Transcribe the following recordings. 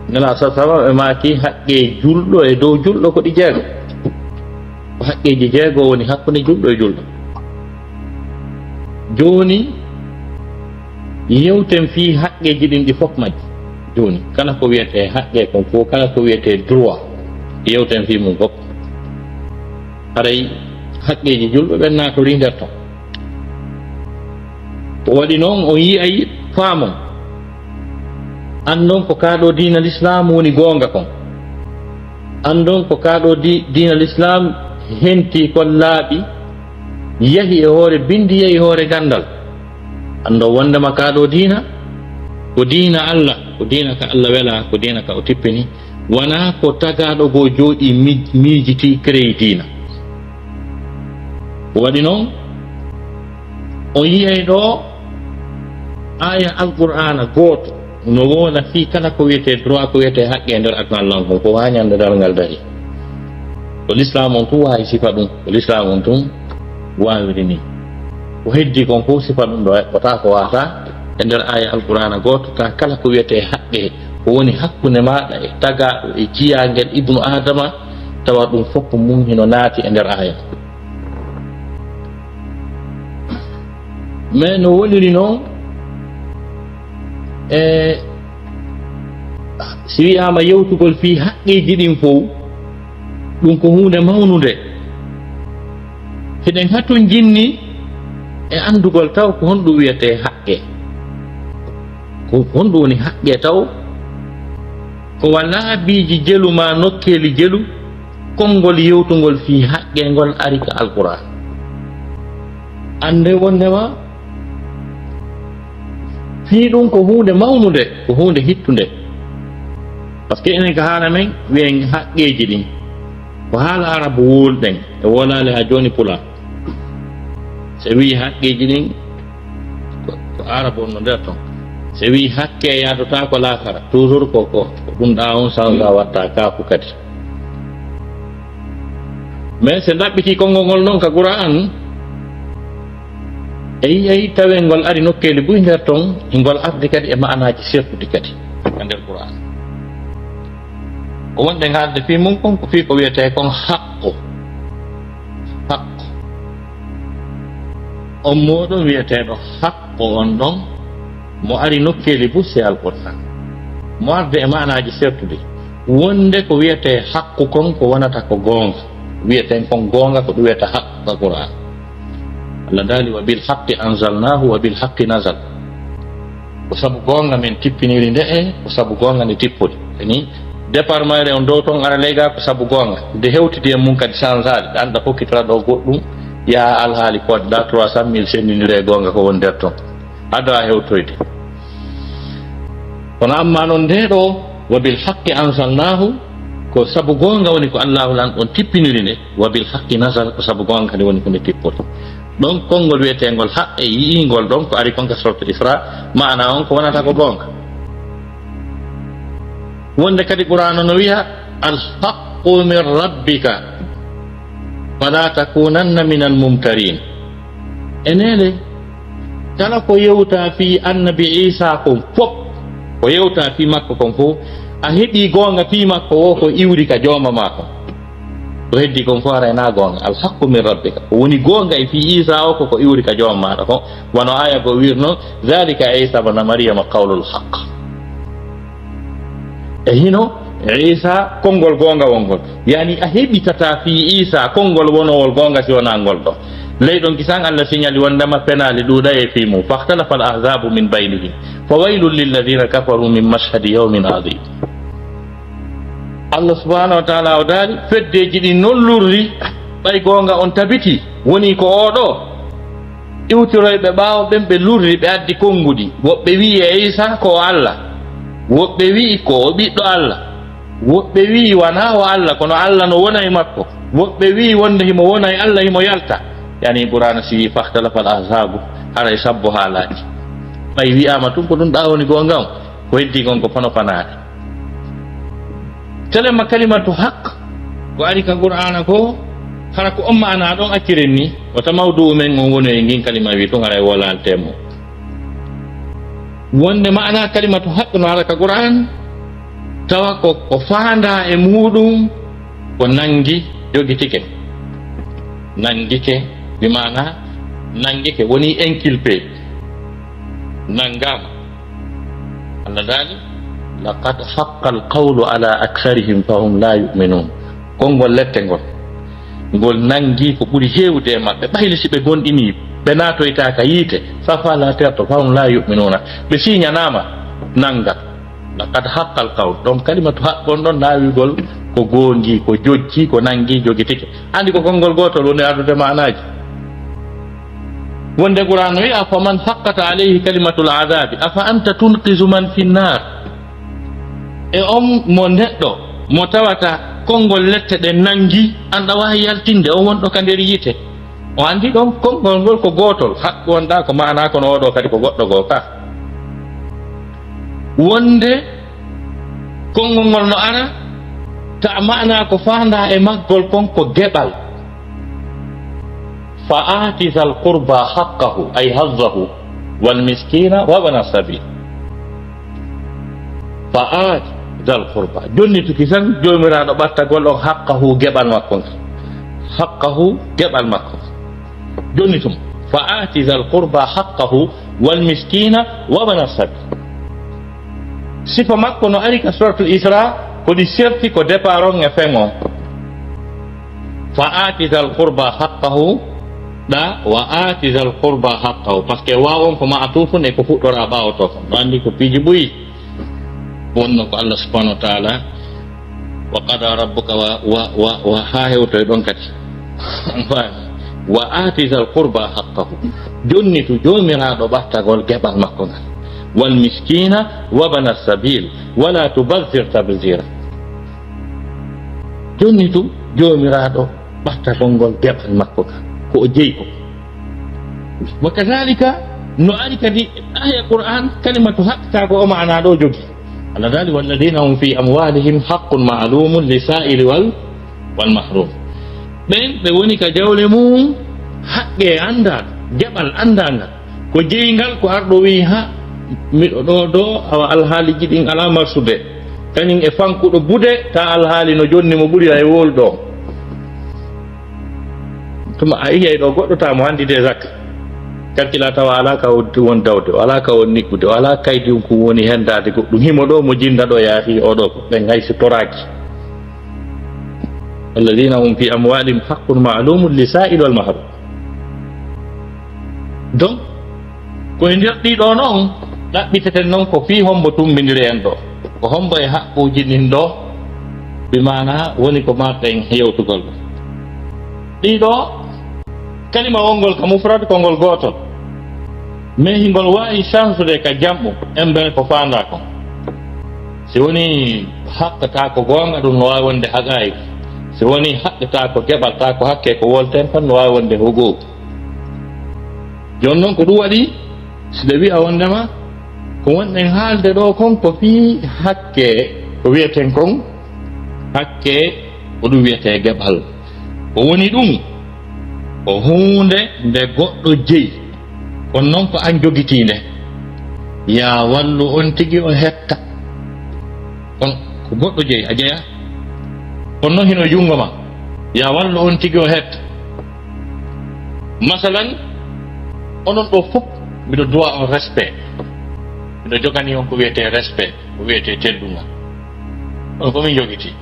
nela sa sama e maki haqqe julɗo e dow julɗo ko ɗi jeego haqqeji jeego woni hakkunde julɗo e julɗo. Joni yewten fi haqqeji ɗin ɗi fof majji. Joni kala ko wiyete haqqe kon fof, kala ko wiyete droit yewten fi mum fof. Haray haqqeji julɓe ɓen natori nder ton. O waɗi noon o yi'ay faamon andon ko kaɗo diina l'islam woni gonga kon, andon ko kaɗo diina l'islam henti kon laaɓi yahi e hoore bindi yahi hoore gandal. Ando wondema kaɗo diina ko diina Allah, ko diina ka Allah wela, ko diina ka o tippini, wona ko tagaɗo go jooɗi miijiti créyi diina. O waɗi noon o yiyay ɗo aya alqur'ana gooto no wona fi kala ko wiyete droit, ko wiyete haqqe nder adnallah kon ko wañande dalngal dari. Ko l'islam on tun wawi sifa ɗum, ko l'islam on tun wawiri ni. Ko heddi kon fof sifa ɗum ɗo heɓɓota ko wata e nder aya alqur'ana gooto ka kala ko wiyete haqqe ko woni hakkunde maɗa e tagaɗo e jiyangel ibnu adama tawa ɗum fof mum hino naati e nder aya. Mais no woliri noon si wiyama yewtugol fi haqqeji ɗin fof ɗum ko hunde mawnude. Heɗen hatton jinni e andugol taw ko honɗum wiyete haqqe, ko honɗum woni haqqe taw ko wala biiji jelu ma nokkeli jelu konngol yewtugol fi haqqe ngol ari ka alquran. Ande wondema fi ɗum ko hunde mawnude, ko hunde hittunde. Par ce que enen ko haala men wiyen haqqeji ɗin ko haala arabu wolɗen e wolale ha joni pula. So wi haqqeji ɗin ko arabu on no nder ton. So wi hakke yadota ko lakara toujours ko ɗum ɗa on sanga watta kafu kadi. Mais se ɗaɓɓiti konngol ngol noon ka Qur'an e yiyay tawe ngol ari nokkeli buy nder ton ngol ardi kadi e ma'anaji sertuɗi kadi e nder Qur'an. Ko wonɗe haalde fi mum kon ko fi ko wiyete kon haqqo. Haqqo on moɗon wiyeteɗo haqqo on ɗon mo ari nokkeli bu se alqur'an mo arde e ma'anaji sertuɗi. Wonde ko wiyete haqqu kon ko wonata ko gonga, wiyeten kon gonga ko ɗum wiyata haqqo Qur'an. Allah dali wa bil haqqi anzalnahu wa bil haqqi nazal. Ko sabu gonga men tippiniri nde ko sabu gonga nde tippodi. Ni départ mayre on dow ton ara lega ko sabu gonga nde hewtidi e mum kadi changeade ɗe anda hokkitata ɗo goɗɗum ya alhaali kodda 300.000 sendinire gonga ko woni nder ton ado a hewtoyde. Kono amma noon nde ɗo wa bil haqqi anzalnahu ko sabu gonga woni ko Allahu lan on tippiniri nde, wa bil haqqi nazal ko sabu gonga kadi woni ko nde tippodi. Donc konngol wiyetengol haqqe yi'ingol ɗon ko ari konka sorte Isra maana on ko wonata ko gonga. Wonde kadi Qur'an no wiya al haqqu min rabbika fala takunanna minal mumtarin. Enele kala ko yewta fi annabi Isa kon fof ko yewta fi makko kon fof a heɓi gonga fi makko o ko iwri ka jooma mako to heddi kon fof arayna gonga. Al haqqu min rabbika woni gonga e fi Isa o ko iwri ka jooma maɗa ko wono aya go wirno zalika Isa bna Maryama qawlul haqq. E hino Isa konngol gonga wongol, yani a heɓitata fi Isa konngol wonowol gonga si wona ngol ɗo. Leyɗon kisan Allah signali wondema penali ɗuuɗa e fi mum fahtalafa al ahzabu min baynihim fa waylun lilladina kafaru min mashhadi yawmin adim. Allah subhanahu wa ta'ala o daari feddeji ɗi non lurri ɓay gonga on tabiti woni ko oɗo iwtiroyɓe ɓaawo ɓen ɓe lurri ɓe addi konngudi. Woɓɓe wi e Isa ko Allah, woɓɓe wi ko o ɓiɗɗo Allah, woɓɓe wi wana o Allah kono Allah no wona e makko, woɓɓe wi wonde himo wona e Allah himo yalta. Yani Qur'an si wi fahtalafa al ahzabu haray sabbo haalaji ɓay wiyama tun ko ɗum ɗa woni gonga on ko heddi gon ko fano fanade. Telema kalimatu haqq ko ari ka Qur'ana ko hara ko on ma'ana ɗon acciren ni wata mawdu men on woni e ngin kalima wi tun haray wolantemo. Wonde ma'ana kalimatu haqq no hara ka Qur'an tawa ko faanda e muɗum ko nangi jogitike nangike bi mana nangike woni inculpé nangama Allah dali laqad haqqa alqawlu ala aktharihim fahum la yu'minun kongol lette ngol nangi ko ɓuri hewde e maɓɓe ɓayli si ɓe gonɗini ɓe natoytaka yiite safa la terto fahum la yu'minuna ɓe siñanama nangat laqad haqqa alqawl donc kalimatu haqqon ɗon nawigol ko goongi ko jojji ko nangi jogitike andi ko konngol gotol woni ardude manaji wonde qur'an wi afa man haqqata alayhi kalimatul adabi afa anta tunqizu man fi nnar e on mo neɗɗo mo tawata konngol lette ɗe nangi anda wawi yaltinde o wonɗo ka nder yite o andi ɗon konngol ngol ko gotol haqqu wonɗa ko mana kono oɗo kadi ko goɗɗo goo ka wonde konngol ngol no ara ta mana ko fanda e maggol kon ko geɓal fa ati zal qurba haqqahu ay hazzahu wal miskina wa bana sabil fa ati zal qurba jonni tuki tan jomiraɗo ɓattagol on haqqahu geɓal makko haqqahu geɓal makko jonni tum fa ati zal qurba haqqahu wal miskina wa bana sabil sifa makko no ari ka suratul isra ko di serti ko départ on e fengo fa ati zal qurba haqqahu da wa ati zal qurba haqqahu parce que wawon ko ma'tufun e ko fuddora bawto no andi ko piji buyi wonno ko Allah subhanahu wa ta'ala wa qada rabbuka wa ha hewto don kati wa ati zal qurba haqqahu jonni to jomiraado battagol gebal makko ngal wal miskina wa bana sabil wala tubazzir tabzira jonni to jomiraado battagol ngol gebal makko ko o jeyi ko wa kadhalika no ari kadi aya qur'an kalimatu haqqta ko o maana do jogi Allah dali walladina hum fi amwalihim haqqun ma'lumun lisa'il wal mahrum ben be woni ka jawle mum haqqe anda gebal andanga ko jeyingal ko ardo wi ha miɗo do awa alhaaliji ɗin ala marsude kañum e fankuɗo bude ta alhaali no jonni mo ɓuri ay wolɗo tuma a yiyay ɗo goɗɗo ta mo handide zakka calcila tawa ala ka won dawde o ala ka won niɓɓude o ala kaydi ko woni hendade goɗɗum himo ɗo mo jinda ɗo yaati oɗo ko ɓen haysi toraki alladina hum fi amwalihim haqqun ma'lumun lisa'il wal mahrum donc koye nder ɗiɗo noon ɗaɓɓiteten noon ko fi hombo tumbidiri en ɗo ko hombo e haqquji ɗin ɗo ɓe mana woni ko marɗen yewtugol ɗo ɗiɗo kalima wongol ka mufrad kongol gotol mais hingol wawi chansude ka jamɗum en ɓen ko fanda kon si woni haqqata ko gonga ɗum no wawi wonde haqayi si woni haqqata ko geɓalta ko hakke ko wolten tan no wawi wonde hogo joni noon ko ɗum waɗi si ɓe wi'a wondema ko wonɗen haalde ɗo kon ko fi hakke ko wiyeten kon hakke ko ɗum wiyete geɓal ko woni ɗum ko hunde nde goɗɗo jeyi kono noon ko an jogitinde ya wallu on tigi o hetta kono ko goɗɗo jeyi a jeeya kono noon hino jungo ma ya wallu on tigi o hetta masalan onon ɗo fof mbiɗo duwa on respect mbiɗo jogani on ko wiyete respect ko wiyete teddungal on komin jogiti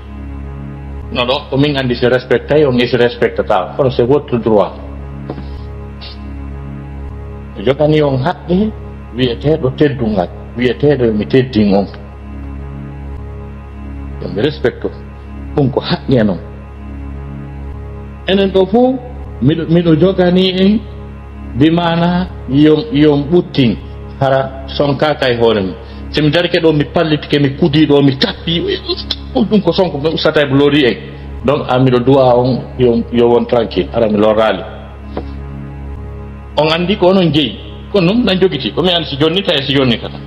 no ɗo komin andi si respectay on isi respectata kono c'est votre droit mi jogani on haqqe wiyeteɗo teddungal wiyeteɗo mi teddin on yomi respecto ɗum ko haqqe en on enen ɗo fof miɗo jogani en bimana yom ɓuttin hara sonkaka e hoore mum somi darike ɗo mi pallitike mi kudi ɗo mi tappi ɗum ko sonko mi ustata e blori en donc miɗo duwa on yo won tranquille ara mi lorrali on andi ko onon jeeyi kono noon nan jogiti komi andi si jonnita e si jonnitata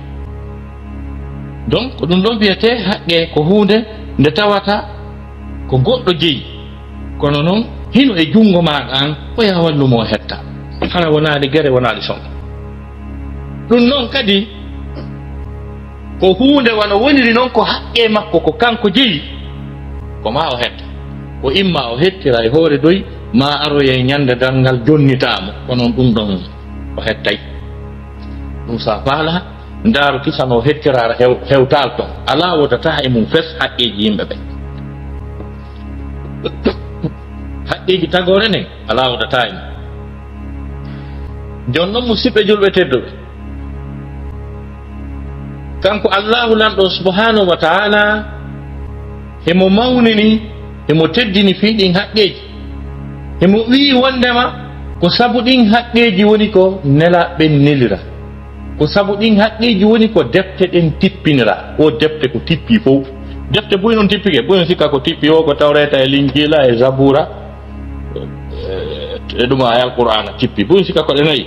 donc ko ɗum ɗon wiyete haqqe ko hunde nde tawata ko goɗɗo jeeyi kono noon hino e jungo maɗa an o ya wallumo hetta hara wonaɗi guere wonaɗi sonko ɗum noon kadi ko hunde wana woniri noon ko haqqe makko ko kanko jeyi ko ma o hetta ko imma o hettira e hoore doy ma aroye ñande dangal jonnitamo kono ɗum ɗon o hettay ɗum sa faala ndaaru kisano hettirara hewtal ton ala wodata e mum fes haqqeji yimɓe ɓe haqqeji tagore nden ala wodata e mum jon noon musidɓe julɓe tedduɓe kanko allahu lanɗo subhanahu wa taala hemo mawnini hemo teddini fiiɗin haqqeji hemo wi wondema ko sabu ɗin haqqeji woni ko nelaɓe nelira ko sabu ɗin haqqeji woni ko defte ɗen tippinira o defte ko tippi fof defte boy noon tippike boy non sikka ko tippi o ko tawreta e linjila e zabura e ɗum a alqur'ana tippi boy sikka ko ɗe nayi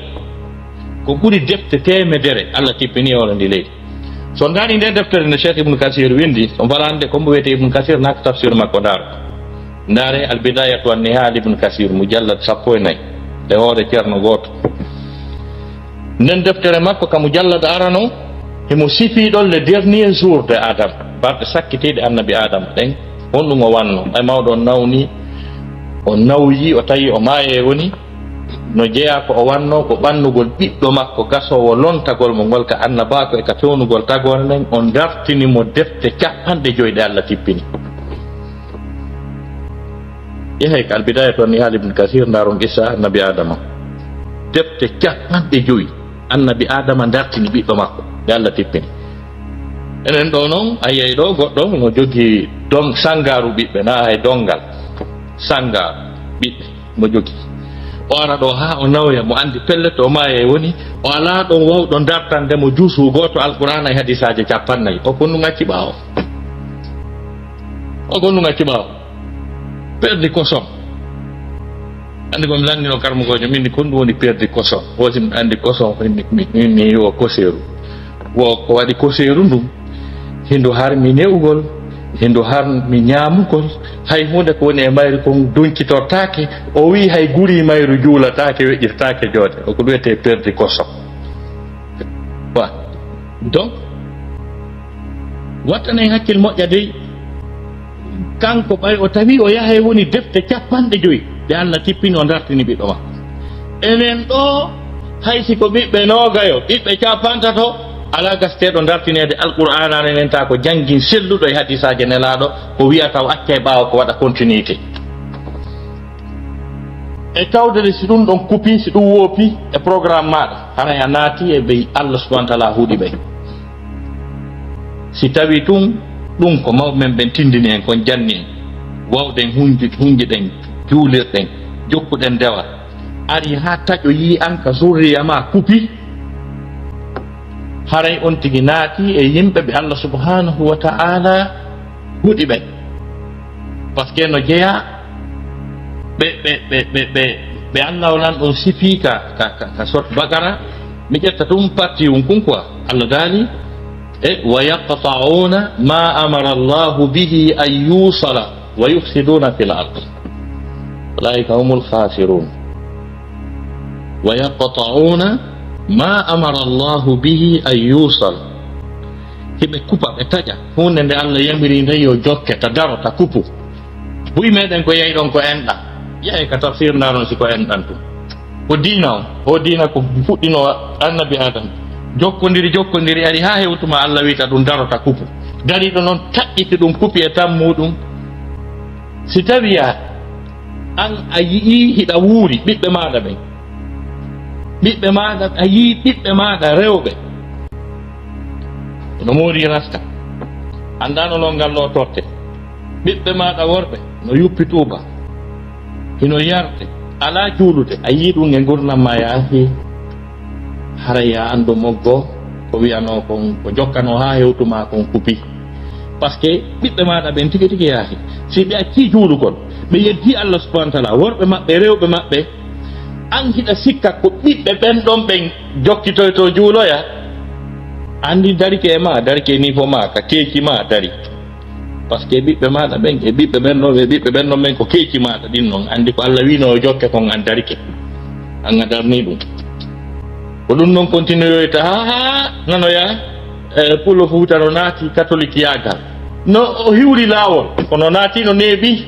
ko ɓuri defte temedere allah tippini oɗo ndi leydi so ndani nde deftere nde cheikh ibnu kasir windi on falande kombo wiyete ibnu kasir nak tafsir makko ndaaro ndaare albidayatu wannihal ibnu kasir mujallad 14 e hoore ceerno gooto nden deftere makko ka mujallad arano himo sifi ɗon le dernier jour de adama balɗe sakkitiɗe annabi adama ɗen honɗum o wanno ay mawɗo on nawni o nawyi o tawi o maaye woni no jeeya ko o wanno ko ɓannugol ɓiɗɗo makko gasowo lontagol mo ngol ka annabako e ka fewnugol tagore nden on dartinimo defte 50 ɗe allah tippini yehay ko albidaya to ni haali ibne kasir ndaron qissa annabi adama defte 50 annabi adama dartini ɓiɗɗo makko ɗe allah tippini enen ɗo noon a yiyay ɗo goɗɗo no jogii sangaru ɓiɓɓe na hay dongal sangaru ɓiɓɓe mo jogii o ara ɗo ha o nawya mo andi pellet o maaye woni o ala ɗon wawɗo dartande mo juusu goto alqur'ana e hadisaje 50 o kon ɗum acci ɓaawo o kon ɗum acci ɓaawo perdi kosom andi komi landino karmogojo min kon ɗum woni perdi kosom wosi mi andi kosom mi o koseru wo ko waɗi koseru ndum hindu harmi newugol hindu harmi ñamugol hay hunde ko woni e mayri kon dunkitortake o wi hay guri mayru juulatake weƴƴirtake joode o ko wiyete perdi kosom wa donc wattanen hakkil moƴƴa dey kanko ɓay o tawi o yahay woni defte 50 ɗe allah tippini o dartini ɓiɗɗo makko enen ɗo hay siko ɓiɓɓe nogayo ɓiɓɓe 50 ala gasteɗo dartinede alqur'ana enen ta ko janggin selluɗo e hadisaje nelaɗo ko wiyata o acca e ɓaawa ko waɗa continuité e tawdede si ɗum ɗon kupi si ɗum woopi e programme maɗa haray a naati e ɓey allah subahana taala huuɗi ɓey si tawi tun ɗum ko mawɓe men ɓen tindini en kon janni en wawɗen hunji ɗen juulirɗen jokkuɗen dewal ari ha taƴo yi an ka zurriya ma kupi haray on tigi naati e yimɓe ɓe allah subhanahu wa ta'ala huuɗi ɓen par ce que no jeeya ɓe allah olan ɗon sifi ka sort bagara mi ƴetta ɗum parti um kun quoi allah daali e wa yaqta'una ma amara allahu bihi an yusala wa yufsiduna fil ard ulaika humul khasirun wa yaqta'una ma amara allahu bihi an yusal hiɓe kupa ɓe taƴa hunde nde allah yamiri nde yo jokke ta daro ta kupu buy meɗen ko yeyi ɗon ko enɗan yeey ka tafsir ndaron si ko enɗan tum ko diina o diina ko fuɗɗino annabi adama jokkodiri ari ha hewtuma allah wita ɗum darota kupu dariɗo noon taƴƴiti ɗum kupi e tan muɗum si tawi an a yii hiɗa wuuri ɓiɓɓe maɗa ɓen ɓiɓɓe maɗa a yii ɓiɓɓe maɗa rewɓe no moori rasta andano noon ngal ɗo torte ɓiɓɓe maɗa worɓe no yuppi tuuba hino yarde ala juulude a yii ɗum e gurdam ma yaahi haray ya andu moggo ko wiyano kon ko jokkano ha hewtuma kon kupi par ce que ɓiɓɓe maɗa ɓen tigi tigi yaahi si ɓe acci juulugol ɓe yeddi allah subahana taala worɓe maɓɓe rewɓe maɓɓe an hiɗa sikka ko ɓiɓɓe ɓen ɗon ɓen jokkitoyto juuloya andi darike e ma darike niveau ma ka keeki ma dari par ce que ɓiɓɓe maɗa ɓen e ɓiɓɓe ɓen ɗon e ɓiɓɓe ɓen ɗon ɓen ko keeki maɗa ɗin noon andi ko allah wino jokke kon an darike an a darni ɗum ko ɗum noon continuoyta ha nanoya pulo Fuuta no naati catholique yagal no o hiwri laawol kono naati no neeɓi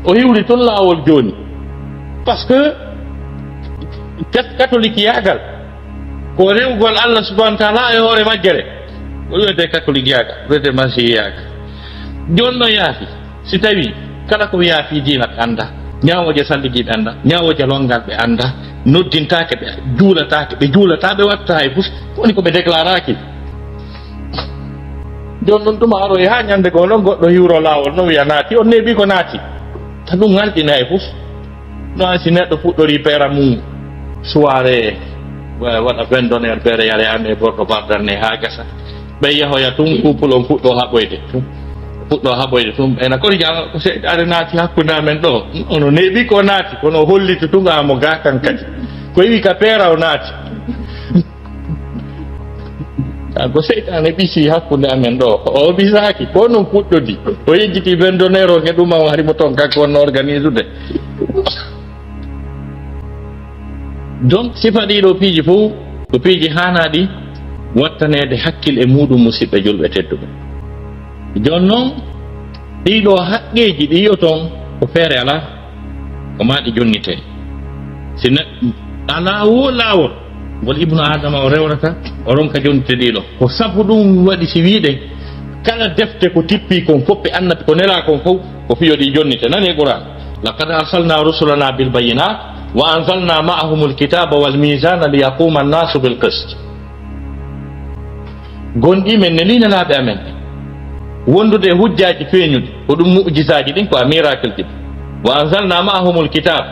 o hiwri toon laawol jooni par ce que catholique yagal ko rewgol Allah subhanahu wa taala e hoore majjere o wiyete catholique yagal wiyete masihi yagal joni no yaafi si tawi kala ko yaafi diina ɓe annda ñawoje salligiɓe annda ñawoje longal ɓe annda noddintake ɓe juulata ɓe watta hay fof woni koɓe déclaraki joni noon tuma aroy ha ñande goo noon goɗɗo hiwro laawol no wiya naati on neeɓi ko naati ta ɗum ngalɗini hay fof no an si neɗɗo fuɗɗori peera mum soirée waɗa vendonnaire feere yare ame borɗo bardanne ha gasa ɓe yahoya tum couple on fuɗɗo haɓoyde tum ena kono jama ko seeɗare naati hakkude amen ɗo ono neeɓi ko naati kono holliti tungamo ga kan kadi ko wi ka peera o naati ko seytane ɓisi hakkude amen ɗo o bisaki ko non fuɗɗodi o yejjiti vendonnaire o heɗuma o harimo toon kanko wonno organise ude donc sifa ɗiɗo piiji fof ko piiji hanaɗi wattanede hakkille e muɗum musidɓe julɓe tedduɓe joni noon ɗiɗo haqqeji ɗi yiyo toon ko feere ala ko ma ɗi jonnite si ala wo laawol ngol ibnu adama o rewrata o ronka jonnite ɗiɗo ko sabu ɗum waɗi si wiiɗe kala defte ko tippi kon fof ɓe annaɓe ko nela kon fof ko fiyo ɗi jonnite nani e qouran laqad arsalna rusulana bilbayinat wa anzalna ma'ahum alkitaba walmisana liyaquma annasu bilqist gonɗi men nelinanaɓe amen wondude hujjaji feeñude ko ɗum mu'jisaji ɗin ko a miracle ji wa anzalna ma'ahum alkitab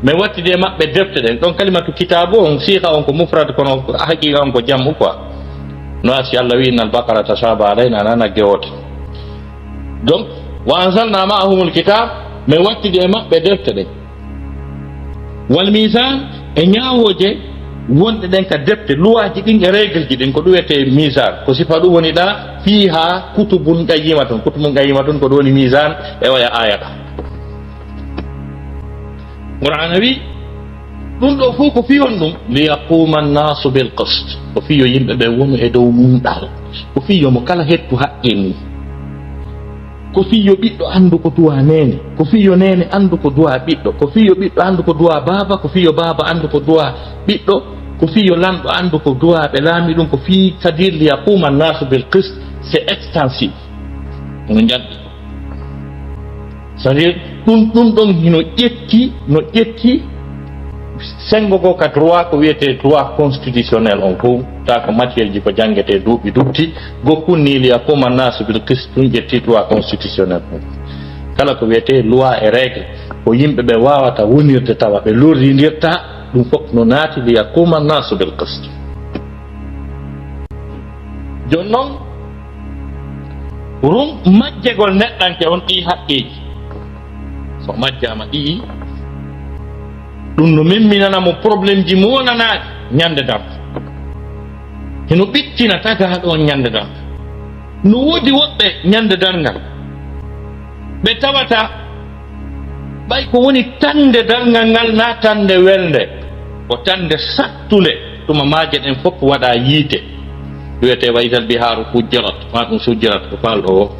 min wattide maɓɓe defte ɗen ɗon kalimatu kitabu on siika on ko mufrad kono haqiqa on ko jam'u quoi no asi Allah wi innal baqara tasaba alayna nana gewote donc wa anzalna ma'ahum alkitab min wattide maɓɓe defte ɗen wal misan e ñawoje wonɗe ɗen ka defte luwaji ɗin e règle ji ɗin ko ɗum wiyete misan ko sifa ɗum woni ɗa fiha kutubun qayyimatun ko ɗum woni misan e waya aya ɗa qur'ana wi ɗum ɗo fof ko fiyon ɗum liyaquma annasu bilqist ko fiyo yimɓe ɓe wonu e dow mumɗal ko fiyo mo kala hettu haqqe mum ko fiyo ɓiɗɗo andu ko duwa nene ko fiyo nene andu ko duwa ɓiɗɗo ko fiyo ɓiɗɗo andu ko duwa baba ko fiyo baba andu ko duwa ɓiɗɗo ko fiyo lamɗo andu ko duwa ɓe laami ɗum ko fi c'est-à-dire liyaquma annasu bilqist c'est extensif no jalɗi c'est-à-dire ɗum ɗon hino ƴetti sengo go ka droit ko wiyete droit constitutionnel on fof ta ko matière ji ko jangete duuɓi dubti gokkunni liyaquma annasu bilqist ɗum ƴetti droit constitutionnel fof kala ko wiyete loi et règle ko yimɓe ɓe wawata wonirde tawa ɓe lorridirta ɗum fof no naati liyaquma annasu bilqist joni noon majjegol neɗɗanke on ɗi haqqeji so majjama ɗi ɗum no memminanamo probléme ji mo wonanaɗi ñande dam heno ɓittina tagaɗo on ñande dam no woodi woɓɓe ñande darngal ɓe tawata ɓay ko woni tande darngal ngal na tande welde ko tande sattunde tuma maaje ɗen fof waɗa yiite wiyete waydal biharu fujjirat ma ɗum sujjirat ko falɗo o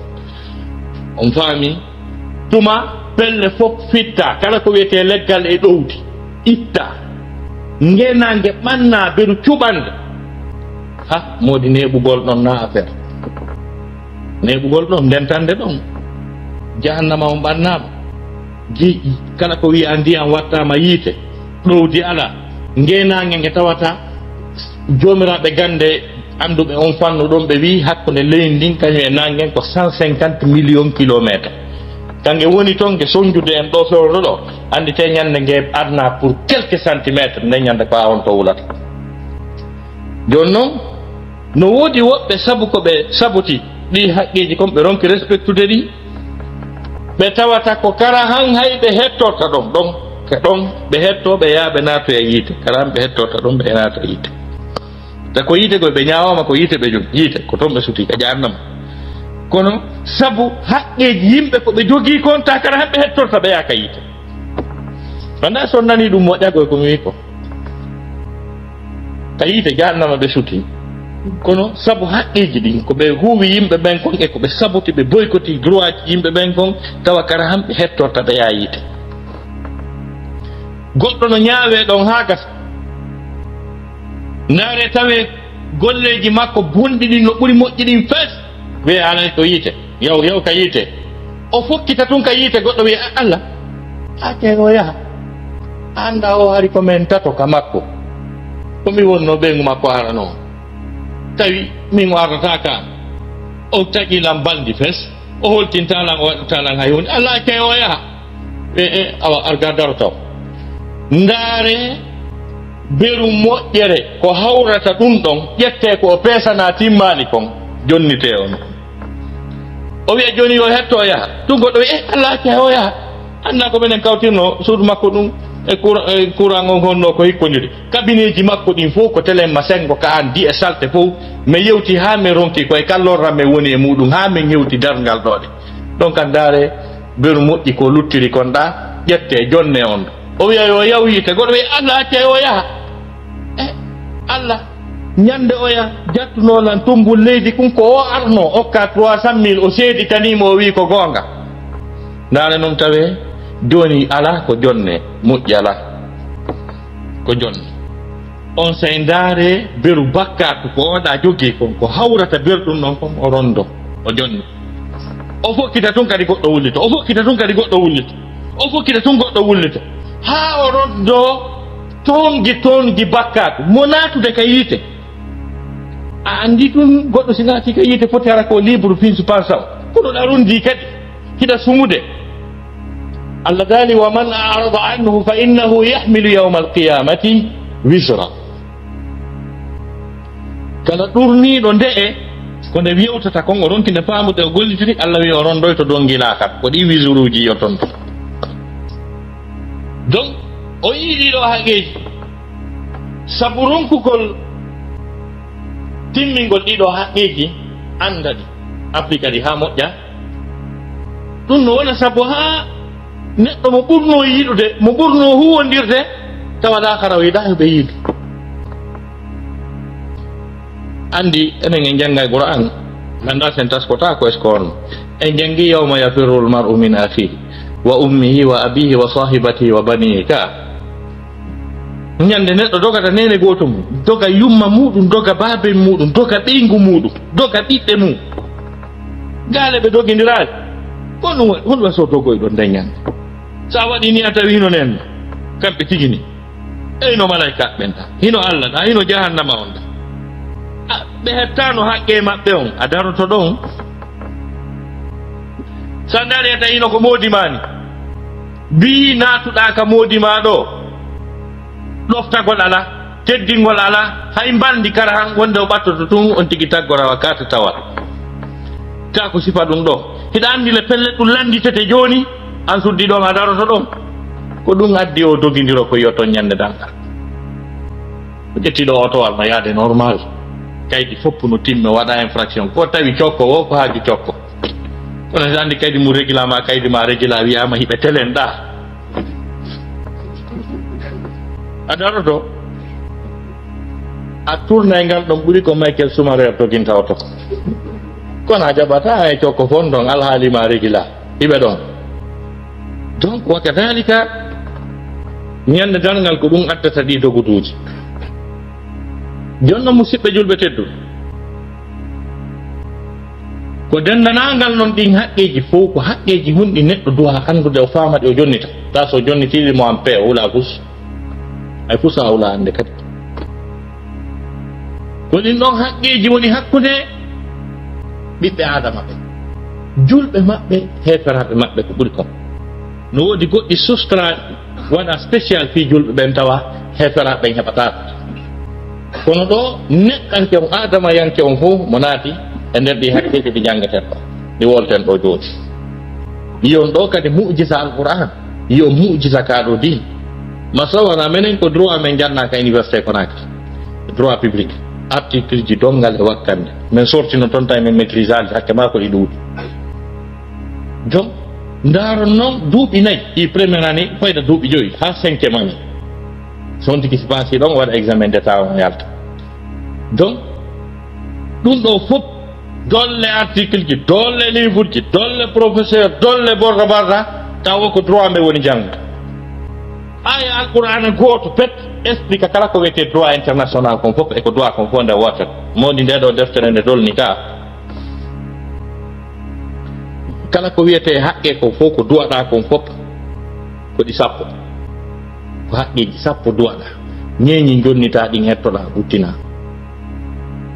on faami tuma pelle fof fitta kala ko wiyete leggal e ɗowdi itta ngenange ɓanna beru cuɓande ha modi neɓugol ɗon na affaire neɓugol ɗon ndentande ɗon jahannama on ɓannama jeeƴi kala ko wiya ndiyam wattama yiite ɗowdi ala ngenange nge tawata jomiraɓe gande anduɓe on fannu ɗon ɓe wi hakkude leydi ndin kañum e nangen ko 150 millions kilométre kange woni toon ge soñjude en ɗo fewno ɗo andi te ñande nge adna pour quelques centimètres nde ñande ko on to wulata joni noon no woodi woɓɓe sabu ko ɓe sabuti ɗi haqqeji kon ɓe ronki respectude ɗi ɓe tawata ko kara han hay ɓe hettorta ɗon ɓe hetto ɓe yaa ɓe naato e yiite kara ɓe hettorta ɗon ɓe naata e yiite ta ko yiite koye ɓe ñawama ko yiite ɓe joni yiite ko toon ɓe suti ka jahannama kono sabu haqqeji yimɓe ko ɓe jogii kon ta kara han ɓe hettorta ɓe yaaka yiite anda so nani ɗum moƴƴagoy komi wi ko ka yiite jahannama ɓe suti kono sabu haqqeji ɗin ko ɓe huuwi yimɓe ɓen kon e ko ɓe sabuti ɓe boykoti droit ji yimɓe ɓen kon tawa kara hamɓe hettorta ɓe yaa yiite goɗɗo no ñaawe ɗon haa gasa ndaare tawe golleji makko bonɗi ɗin no ɓuri moƴƴi ɗin fes wiye anani ko yiite yaw ka yiite o fokkita tun ka yiite goɗɗo wiye allah ake o yaha anda o hari komin tato ka makko komi wonno ɓengu makko arano tawi min ardata ka o tagilan baldi fes o holtintalan o waɗatalan hay hunde allah ake o yaha awa arga darotaw ndaare beru moƴƴere ko hawrata ɗum ɗon ƴette ko o peesana timmani kon jonnite on o wiya joni yo hetto o yaha ɗum goɗɗo wi allah ake o yaha anda ko minen kawtirno suudu makko ɗum e courant on honno ko hikkoniri kabineji makko ɗin fof ko télé ma sengo ka an di e salte fof mi yewti ha mi ronki koye kallorranmi woni e muɗum ha min hewti dargal ɗoɗe donc an daare beru moƴƴi ko luttiri kon ɗa ƴette jonne on o wiya yo yaw yiite goɗɗo wiya allah acce o yaha allah ñande o yaha jattunolan tumbul leydi kum ko o arno okka 300 000 o seedi kanimo o wi ko goonga ndaare noon tawe joni ala ko jonne moƴƴi ala ko jonne on say ndaare beru bakkatu ko oɗa jogii kon ko hawrata berɗum ɗon kon o rondo o jonni o fokkita tun kadi goɗɗo wullita o fokkita tun kadi goɗɗo wullita o fokkita tun goɗɗo wullita ha o roddo tongi bakkatu mo natude ka yiite a andi ɗum goɗɗo si naati ka yiite foti hara ko libre principal saw kono ɗa rundi kadi hiɗa sumude Allah dali wa man a'rada anhu fa innahu yahmilu yawma alqiyamati wisra kala ɗurniɗo nde'e ko nde yewtata kon o ronkinde faamude o gollitiri Allah wi o rondoyto dow ngilakam ko ɗi wisuruji yottonto donc o yii ɗiɗo haqqeji sabu ronkugol timmingol ɗiɗo haqqeji anda ɗi applica ɗi ha moƴƴa ɗum no wona sabu ha neɗɗo mo ɓurno yiɗude mo ɓurno huwondirde tawaɗa kara o yiɗa yoɓe yiidu andi enen en jangga Qur'an ganda sen taskota ko eskorno en jangi yawma yafirru al-mar'u min akhihi wa ummihi wa abihi wa sahibatihi wa banihi ka ñande neɗɗo dogata nene goto mum doga yumma muɗum doga baabe muɗum doga ɓeygu muɗum doga ɓiɓɓe mum gaale ɓe dogidiraali ko ɗum holwa so dogoyɗo dañande sa waɗi ni a tawi hino nen kamɓe tigini eyno malaika ɓenta hino Allah ɗa hino jahannama on ɗa ɓe hettano haqqe maɓɓe on a daroto ɗon sa ndaari a tawino ko moodimani mbi natuɗa ka moodima ɗo ɗoftagol ala teddingol ala hay mbandi kara han wonde o ɓattoto tun on tigi taggorawa kata tawal ta ko sifa ɗum ɗo hiɗa andi le pelle ɗum landitete joni an suddi ɗon a daroto ɗon ko ɗum addi o dogidiro ko yotton ñande dangal o ƴettiɗo otowal ma yaade normal kaydi fopp no timme waɗa infraction ko tawi cokko wo ko haaju cokko kono so andi kaydi mum régulama kaydi ma régula wiyama hiɓe telen ɗa a daroto a tourna e ngal ɗon ɓuuri ko Michael Schumacher doginta oto kono a jaɓata e cokko fon ɗon alhaalima régula hiɓe ɗon donc wa kadalika ñande dalngal ko ɗum addata ɗi doguduji jonno musidɓe julɓe tedduɗo ko dendanangal noon ɗin haqqeji fof ko haqqeji hunɗi neɗɗo duwa andude o faamaɗe o jonnita ta so jonnitiri mo an pe o wula fus ay fus a wula ande kadi ko ɗin ɗon haqqeji woni hakkude ɓiɓɓe adama ɓe julɓe maɓɓe heferaɓe maɓɓe ko ɓuri kon no woodi goɗɗi sustra waɗa spécial fi julɓe ɓen tawa heferaɓe ɓen heɓataɓe kono ɗo neɗɗanke on adama yanke on fof mo naati e nder ɗi haqqeji ɗi jangeten ɗo ɗi wolten ɗo joni yiyon ɗo kadi mu'jiza alquran yiyo mu'jiza kaɗo din masawana menen ko droit men jannaka université Conakry droit public article ji dongal e wakkande min sortino toon tawi min maîtrise alde hakke ma ko ɗi ɗuuɗi donc ndaron noon duuɓi nayyi ɗi premiére année fayda duuɓi joyi ha 5e année son tigi si pensi ɗon waɗa examen d' état on yalta donc ɗum ɗo fof dolle article ji dolle livre ji dolle professeur dolle borda barda tawa ko droit mbe woni jangga aya alqur'ana goto pet explique kala ko wiyete droit international kon fof e ko droit kon fof nde wotere modi nde ɗo deftere nde dolni ka kala ko wiyete haqqe ko fof ko duwaɗa kon fof ko ɗi sappo ko haqqeji sappo duwaɗa ñeñi jonnita ɗin hettoɗa ɓuttina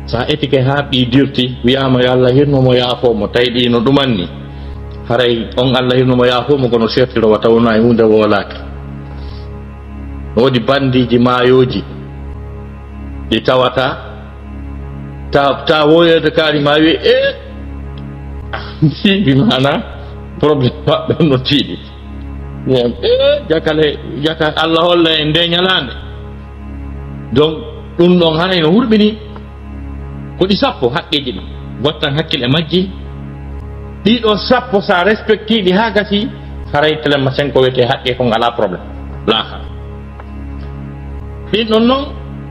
sa etike ha ɓi dirti wiyama yo Allah hirnomo yaafomo tawi ɗi no ɗumanni haray on Allah hirnomo yaafomo kono sertirowa tawno e hunde wolaki wodi bandiji mayoji ɗi tawata ta woyede kaari ma wi sibi mana probléme maɓɓe no tiiɗi jaka Allah holla e nde ñalande donc ɗum ɗon haray no hurɓini ko ɗi sappo haqqeji ɗi gottan hakkille majji ɗiɗo sappo sa respectiɗi ha gasi haray telemma sen ko wiyete haqqe kon ala probléme laha ɗin ɗon noon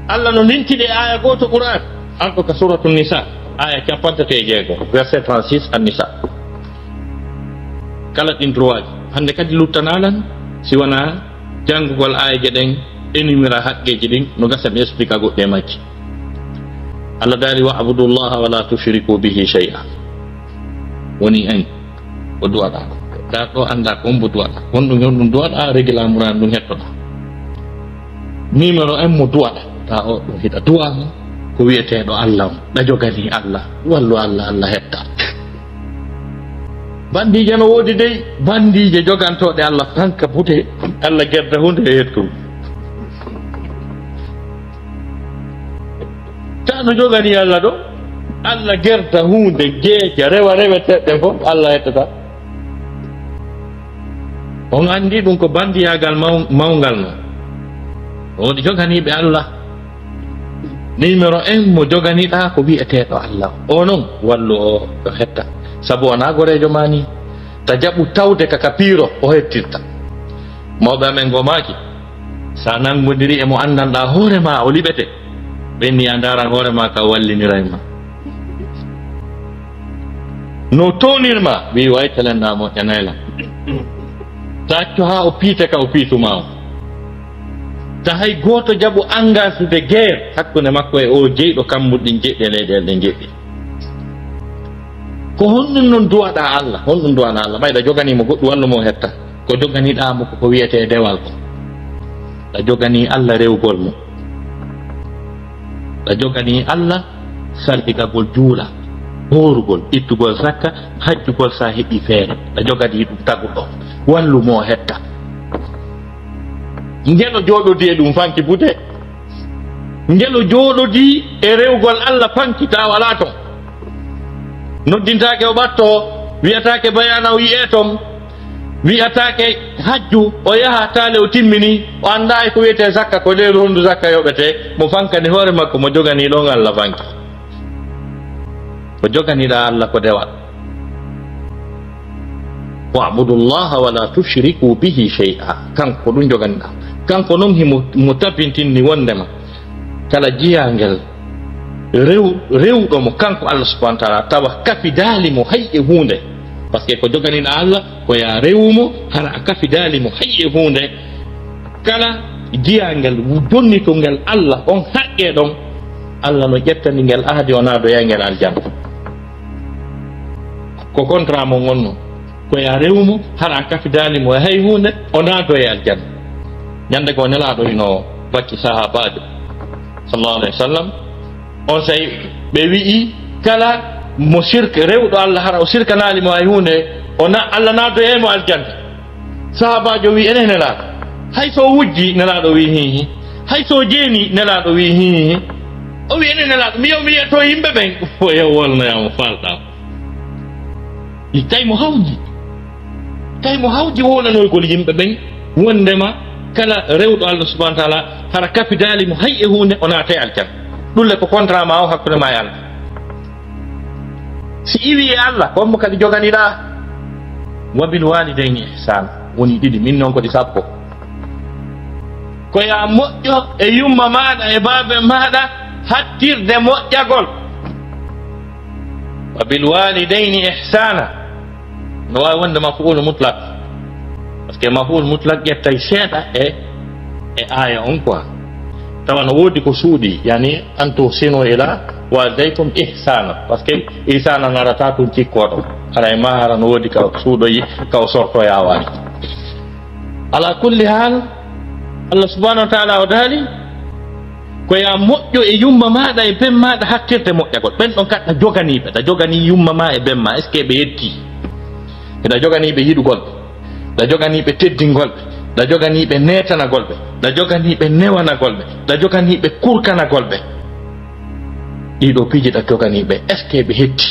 Allah no nintiɗe aya goto Qur'an anko ka suratu nisa aya 56 verset 36 an nisa kala ɗin droit ji hande kadi luttanalan si wona janngugol ayaje ɗen énumira haqqeji ɗin no gasa mi explique goɗɗe majji Allah daali wa abudullaha wala tushriku bihi shay'a woni en ko duwaɗa da ɗo anda ko mbo duwaɗa honɗum duwaɗa régulamuran ɗum hettoɗa numéro 1 mo duwaɗa ta o ɗum hiɗa duwa ko wiyeteɗo Allah on ɗa jogani Allah wallu Allah Allah hetta bandije no woodi dey bandije jogantoɗe Allah tanka bute Allah gedda hunde e hettoɗum ta no jogani Allah ɗo Allah gerda hunde geeja rewa reweteɗe fof Allah hettata on andi ɗum ko bandiyagal mawgal no wodi joganiɓe Allah numéro 1 mo joganiɗa ko wiyeteɗo Allah o noon wallu o hetta sabu wona gorejo mani ta jaɓu tawde kaka piiro o hettirta mawɓe amen gomaki sa nangodiri e mo andanɗa hoorema o liɓete ɓenni a daran hoorema ka wallinirayma no tonirma wi way telenɗa moƴƴanayla ta accu ha o piite ka o piituma o ta hay goto jaɓu engage de guerre hakkude makko e o jeyɗo kammuɗin jeɗɗe leyɗele ɗe jeɗɗi ko honɗum noon duwaɗa Allah honɗum duwaɗa Allah ɓayɗa joganimo goɗɗum wallumo hetta ko joganiɗamo ko wiyete dewal ko ɗa jogani Allah rewgol mo ɗa jogani Allah salɗigagol juula horugol ittugol zakka hajjugol sa heɓi feere ɗa jogani ɗum taguɗo wallumo hetta ngelo jooɗodi e ɗum fanki bute ngelo jooɗodi e rewgol Allah fanki ta wala ton noddintake o ɓatto wiyatake bayana o yi'e ton wiyatake hajju o yaha taale o timmini o anda e ko wiyete zakka ko nder hondu zakka yoɓete mo fankani hoore makko mo jogani ɗon Allah fanki ko joganiɗa Allah ko dewal wa'budullaha wala tushriku bihi shay'a kanko ɗum joganiɗa kanko noon himo tabintinni wondema kala jiyangel rewɗo mo kanko Allah subhanahu wa ta'ala tawa kafi daali mo hay e hunde par ce que ko joganiɗa Allah ko ya rewumo hara a kafi daali mo hay e hunde kala jiyangel jonnitongel Allah on haqqe ɗon Allah no ƴettani ngel ahdi o naadoya ngel aljanna ko contrat mo gonno ko ya rewumo hara a kafi daali mo hay hunde o naadoya aljanna ñande ko nelaɗo ino bakki sahabajo sallallahu alayhi wa sallam on say ɓe wi'i kala mo sirka rewɗo Allah hara o sirkanali mo hay hunde Allah naadoyaymo aljanna sahabajo wi enen nelaɗo hay so wujji nelaɗo wi hihi hay so jeeni nelaɗo wi hihi o wi enen nelaɗo mi yiyetto yimɓe ɓen o yew wolnoyamo falɗa tawi mo hawji wolanoygol yimɓe ɓen wondema kala rewɗo Allah subhanahu wa ta'ala hara kapidali mo hay e hunde o naata e aljanna ɗulle ko contrat ma o hakkude ma e Allah si iwi e Allah wonmo kadi joganiɗa wa bil walidayni ihsan woni ɗiɗi min noon kodi sappo ko ya moƴƴo e yumma maɗa e baabe maɗa hattirde moƴƴagol wa bil walidayni ihsana no wawi wonde maf'ul mutlaq par ce que maf'ul mutlaq ƴettay seeɗa e aya on quoi tawa no woodi ko suuɗi yani an tuhsinu ila walidaykum ihsana par ce que ihsana narata tun cikkoɗo hara e ma hara no woodi ka suuɗoyi kaw sortoyawani ala kulli hal Allah subhanahu wa ta'ala o daali ko ya moƴƴo e yumma maɗa e ben maɗa hattirde moƴƴagol ɓen ɗon kadi ɗa joganiɓe ɗa jogani yumma ma e ben ma est ce que ɓe yetti eɗa joganiɓe yiɗugolɓe ɗa joganiɓe teddingolɓe ɗa joganiɓe netanagolɓe ɗa joganiɓe newanagolɓe ɗa joganiɓe kurkanagolɓe ɗiɗo piiji ɗa joganiɓe est ce que ɓe hetti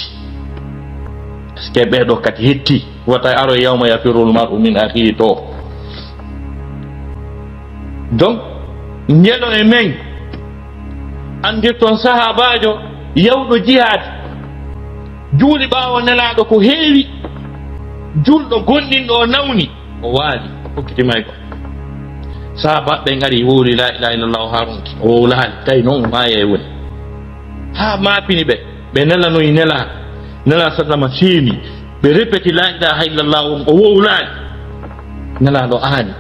est ce que ɓeɗo kadi hetti wata aro yawma yafirul mar'u min akhihi to donc njeɗo e men andir toon sahabajo yawɗo jihad juuli ɓawo nelaɗo ko heewi julɗo gonɗinɗo o nawni o waali hokkitimay ko sahabaɓe ngari wowli la ilaha illallah o harunki o wowlaali tawi noon maaya e woni ha maapini ɓe nelanoyi nela sallama seeni ɓe répéti la ilaha illallah on o wowlaali nelaɗo aani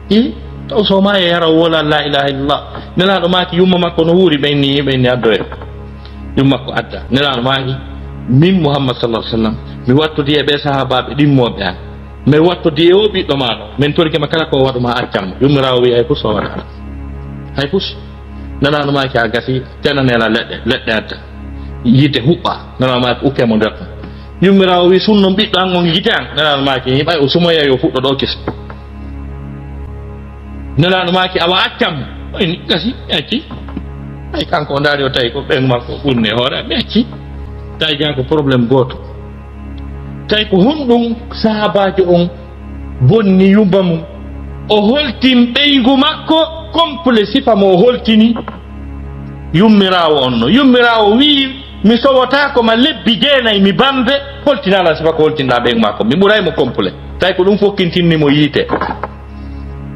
i taw so maaya yara o wola la ilaha illallah nelaɗo maaki yumma makko no wuuri ɓenni addo en yumma makko adda nelaɗo maaki min Muhammad sallallahu alaihi wasallam mi wattodi e ɓe sahabaɓe ɗimmoɓe an mi wattodi e o ɓiɗɗo maɗo min torikema kala ko waɗuma accammo yummirawo wi hay pus o waɗa hay pus nelaɗo maaki a gasi tenanela leɗɗe adda yidde huɓɓa nelaɗo maaki ukkemo nder ton yummirawo wi sunno ɓiɗɗo an on yite an nelaɗo maaki yiɓay o sumoya yo fuɗɗo ɗo kis nelaɗo maaki awa accammo oyni gasi mi acci ay kanko o daari o tawi ko ɓen makko ɓurni e hoore mi acci tawi jan ko probléme goto tawi ko honɗum sahabajo on bonni yumba mum o holtin ɓeygu makko complet sifa mo o holtini yummirawo on no yummirawo wi mi sowotako ma lebbi jeenayi mi bambe holtinala sifa ko holtinɗa ɓeygu makko mi ɓuraymo complet tawi ko ɗum fokkintinnimo yiite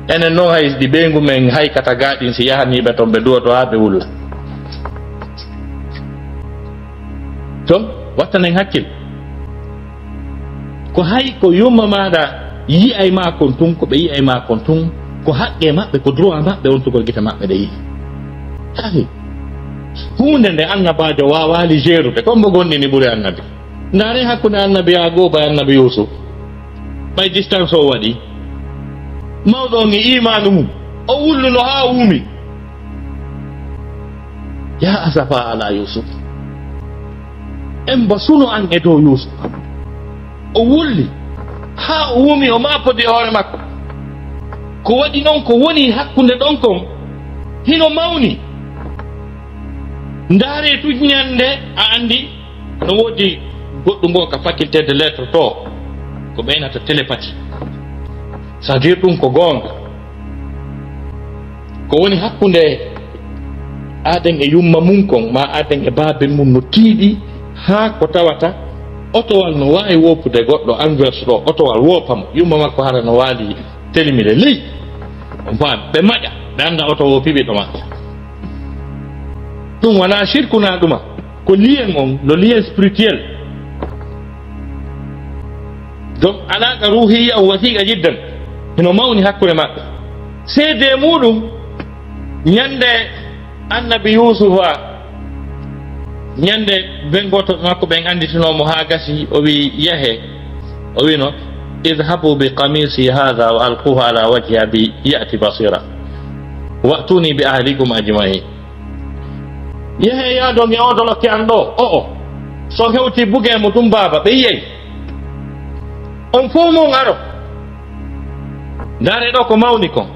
enen noon haydi ɓeygu men haykata gaɗin si yahaniɓe toon ɓe duwoto ha ɓe wulla donc wattanen hakkille ko hay ko yumma maɗa yiyay ma kon tun ko ɓe yiyay ma kon tun ko haqqe maɓɓe ko droit maɓɓe on tugol guite maɓɓe ɗe yiyi tawi hunde nde annabajo wawali gérude comme mo gonɗini ɓuuri annabi ndaare hakkude annabi Yagoba e annabi Yusuf ɓay distance o waɗi mawɗo on e imanu mum o wulluno ha wuumi ya asafa ala Yusuf en ba suno an e dow Yusuf o wulli ha o wumi o mapodi e hoore makko ko waɗi noon ko woni hakkunde ɗon kon hino mawni ndaare tuññande a andi no woodi goɗɗum ngo ka faculté de lettre to ko ɓeynata télépathie ça veut dire ɗum ko goonga ko woni hakkunde aɗen e yumma mum kon ma aɗen e baaben mum no tiiɗi ha ko tawata otowal no wawi woppude goɗɗo anverse ɗo otowal woppamo yumma makko hara no waali telimire ley on faami ɓe maƴa ɓe anda oto wo piɓiɗo maɓɓe ɗum wona shirkuna ɗuma ko lien on le lien spirituel donc alaqa ruhiya o wasiqa jiddan hino mawni hakkude maɓɓe seede muɗum ñande annabi Yusufa ñande ɓen goto makko ɓen anditinomo ha gasi o wi yahe o wino idhabu bi qamisi hadha wa alquhu ala wajhi abi ya'ti basira wa'tuni bi ahlikum ajma'in yahe yaadon e oɗo lokke an ɗo o so hewti bugemo ɗum baba ɓe yiyey on fof mon aro ndaare ɗo ko mawni kon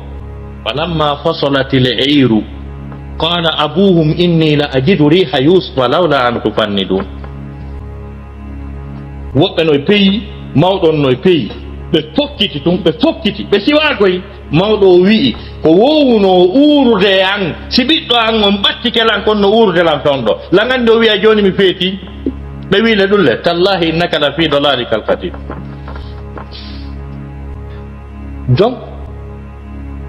falamma fasalati le eyru qala abuhum inni la ajidu riha yusufa lawla an tufannidun woɓɓe noye peyi mawɗon noye peyi ɓe fokkiti tum ɓe fokkiti ɓe siwakoy mawɗo o wi'i ko wowuno urude an si ɓiɗɗo an on ɓatti kelan kon no urudelam toon ɗo langandi o wiya joni mi feeti ɓe wile ɗulle tallahi innaka la fi dalalika alqadim donc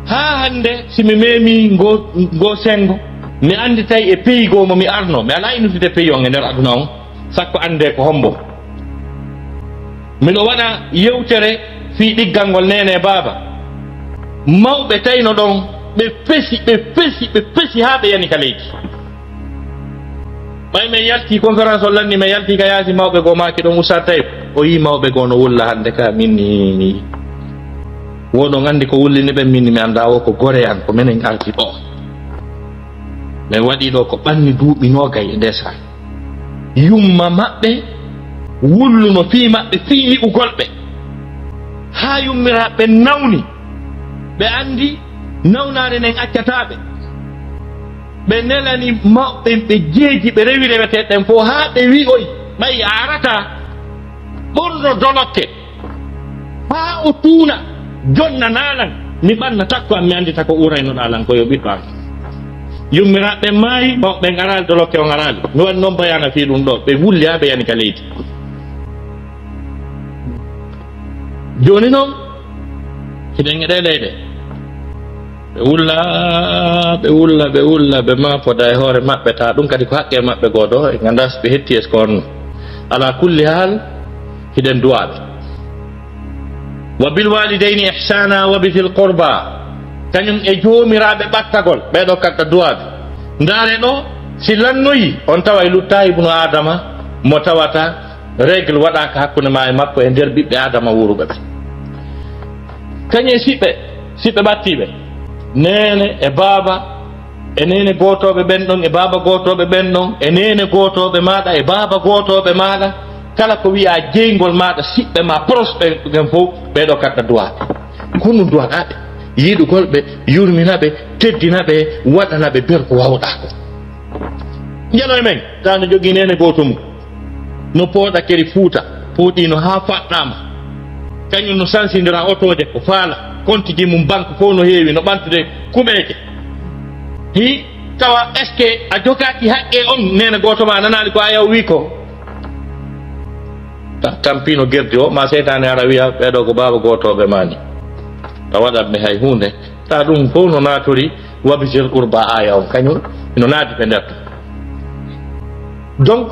ha hande simi memi ngo sengo mi andi tay e pays gomo mi arno mi ala innude pays on e nder aduna on sakko ande ko hombo miɗo waɗa yewtere fi ɗiggal ngol nene baba mawɓe tayno ɗon ɓe pesi ha ɓe yani ka leydi ɓay min yalti conférence o lanni min yalti ka yaasi mawɓe goo maki ɗon usta tawi o yi mawɓe goo no wulla hande ka minni woɗon andi ko wullini ɓen minni mi anda o ko gore an ko minen arti ɗo min waɗi ɗo ko ɓanni duuɓi nogay e ndesa yumma maɓɓe wulluno fii maɓɓe fii liɓugolɓe ha yummiraɓe nawni ɓe andi nawnare nden accataɓe ɓe nelani mawɓe ɓe jeeji ɓe rewi reweteɗen fof ha ɓe wi'oy ɓay arata ɓurno dolokke ha o tuuna jonna nalan mi ɓanna takko am mi andita ko uraynoɗa lan koyo ɓiɗɗo am yummiraɓe maayi mawɓe garali dolokke o garali mi waɗi noon bayana fi ɗum ɗo ɓe wulli ha ɓe yani ka leydi joni noon hiɗen eɗe leyɗe ɓe wulla ɓe mapoda e hoore maɓɓe ta ɗum kadi ko haqqe maɓɓe goɗo e ganda so ɓe hetti est ce que on ala kulli hal hiɗen duwaɓe wa bil walidayni ihsana wa bi fil qurba kañum e joomiraɓe ɓattagol ɓeɗo katta duwaɓe ndaare ɗo si lannoyi on tawa e lutta ibnu adama mo tawata règle waɗaka hakkude ma e makko e nder ɓiɓɓe adama wuruɓe ɓe kañe siɓɓe ɓattiɓe nene e baba e nene gotoɓe ɓen ɗon e baba gotoɓe ɓen ɗon e nene gotoɓe maɗa e baba gotoɓe maɗa kala ko wiya jeygol maɗa siɓɓe ma prospe gen fof ɓeɗo katta duwaɓe kono duwaɗaɓe yiɗugolɓe yurminaɓe teddinaɓe waɗanaɓe ber ko wawɗako jelo e men ta no jogui nene goto mum no pooɗa keri fuuta puuɗino ha faɗɗama kañum no sansidira otoje ko faala kontiji mum banque fof no heewi no ɓantude kuɓeje hi tawa est ce que a jogaki haqqe on nene goto ma nanali ko ayaw wi ko tampino guerdi o ma seytane ara wiya ɓeɗo ko baba gotoɓe mani a waɗatɓe hay hunde ta ɗum fof no natori wabisil qurba aya on kañum no naati ɓe nder donc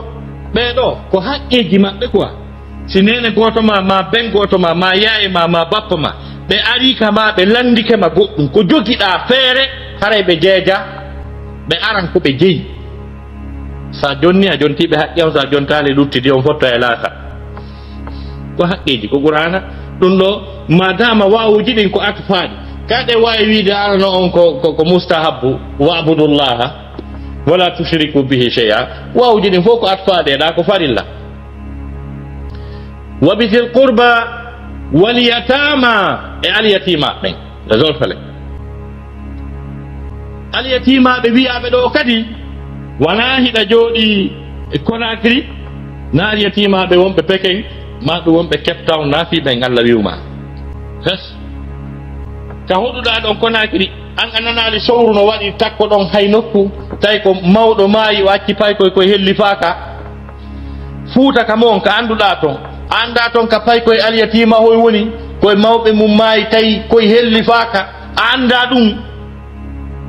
ɓeɗo ko haqqeji maɓɓe quoi si nene goto ma ben goto ma yaye ma bappa ma ɓe ari kama ɓe landike ma goɗɗum ko jogiɗa feere haray ɓe jeeja ɓe aran ko ɓe jeeyi sa jonni a jontiɓe haqqe on sa jontali luttidi on fotto e laata ko haqqeji ko qur'ana ɗum ɗo madama wawuji ɗin ko atfaɗi kaɗe wawi wiide arano on ko mustahabu wabudullaha wala tushriku bihi shay'a wawuji ɗin fof ko atfaɗe ɗa ko farilla wa bisil qurba wal yatama e alyatima ɓen resol fele alyatimaɓe wiyaɓe ɗo kadi wona hiɗa jooɗi e Conakry na alyatimaɓe wonɓe Peking ma ɗum wonɓe Cape Town na fiɓen Allah wiwma hes ka hoɗuɗa ɗon Conakry an a nanali sowru no waɗi takko ɗon hay nokku tawi ko mawɗo maayi o acci pay koye helli faaka fuuta ka moon ka annduɗa toon anda toon ka pay koye alyatima hoy woni koye mawɓe mum maayi tawi koye helli faaka a anda ɗum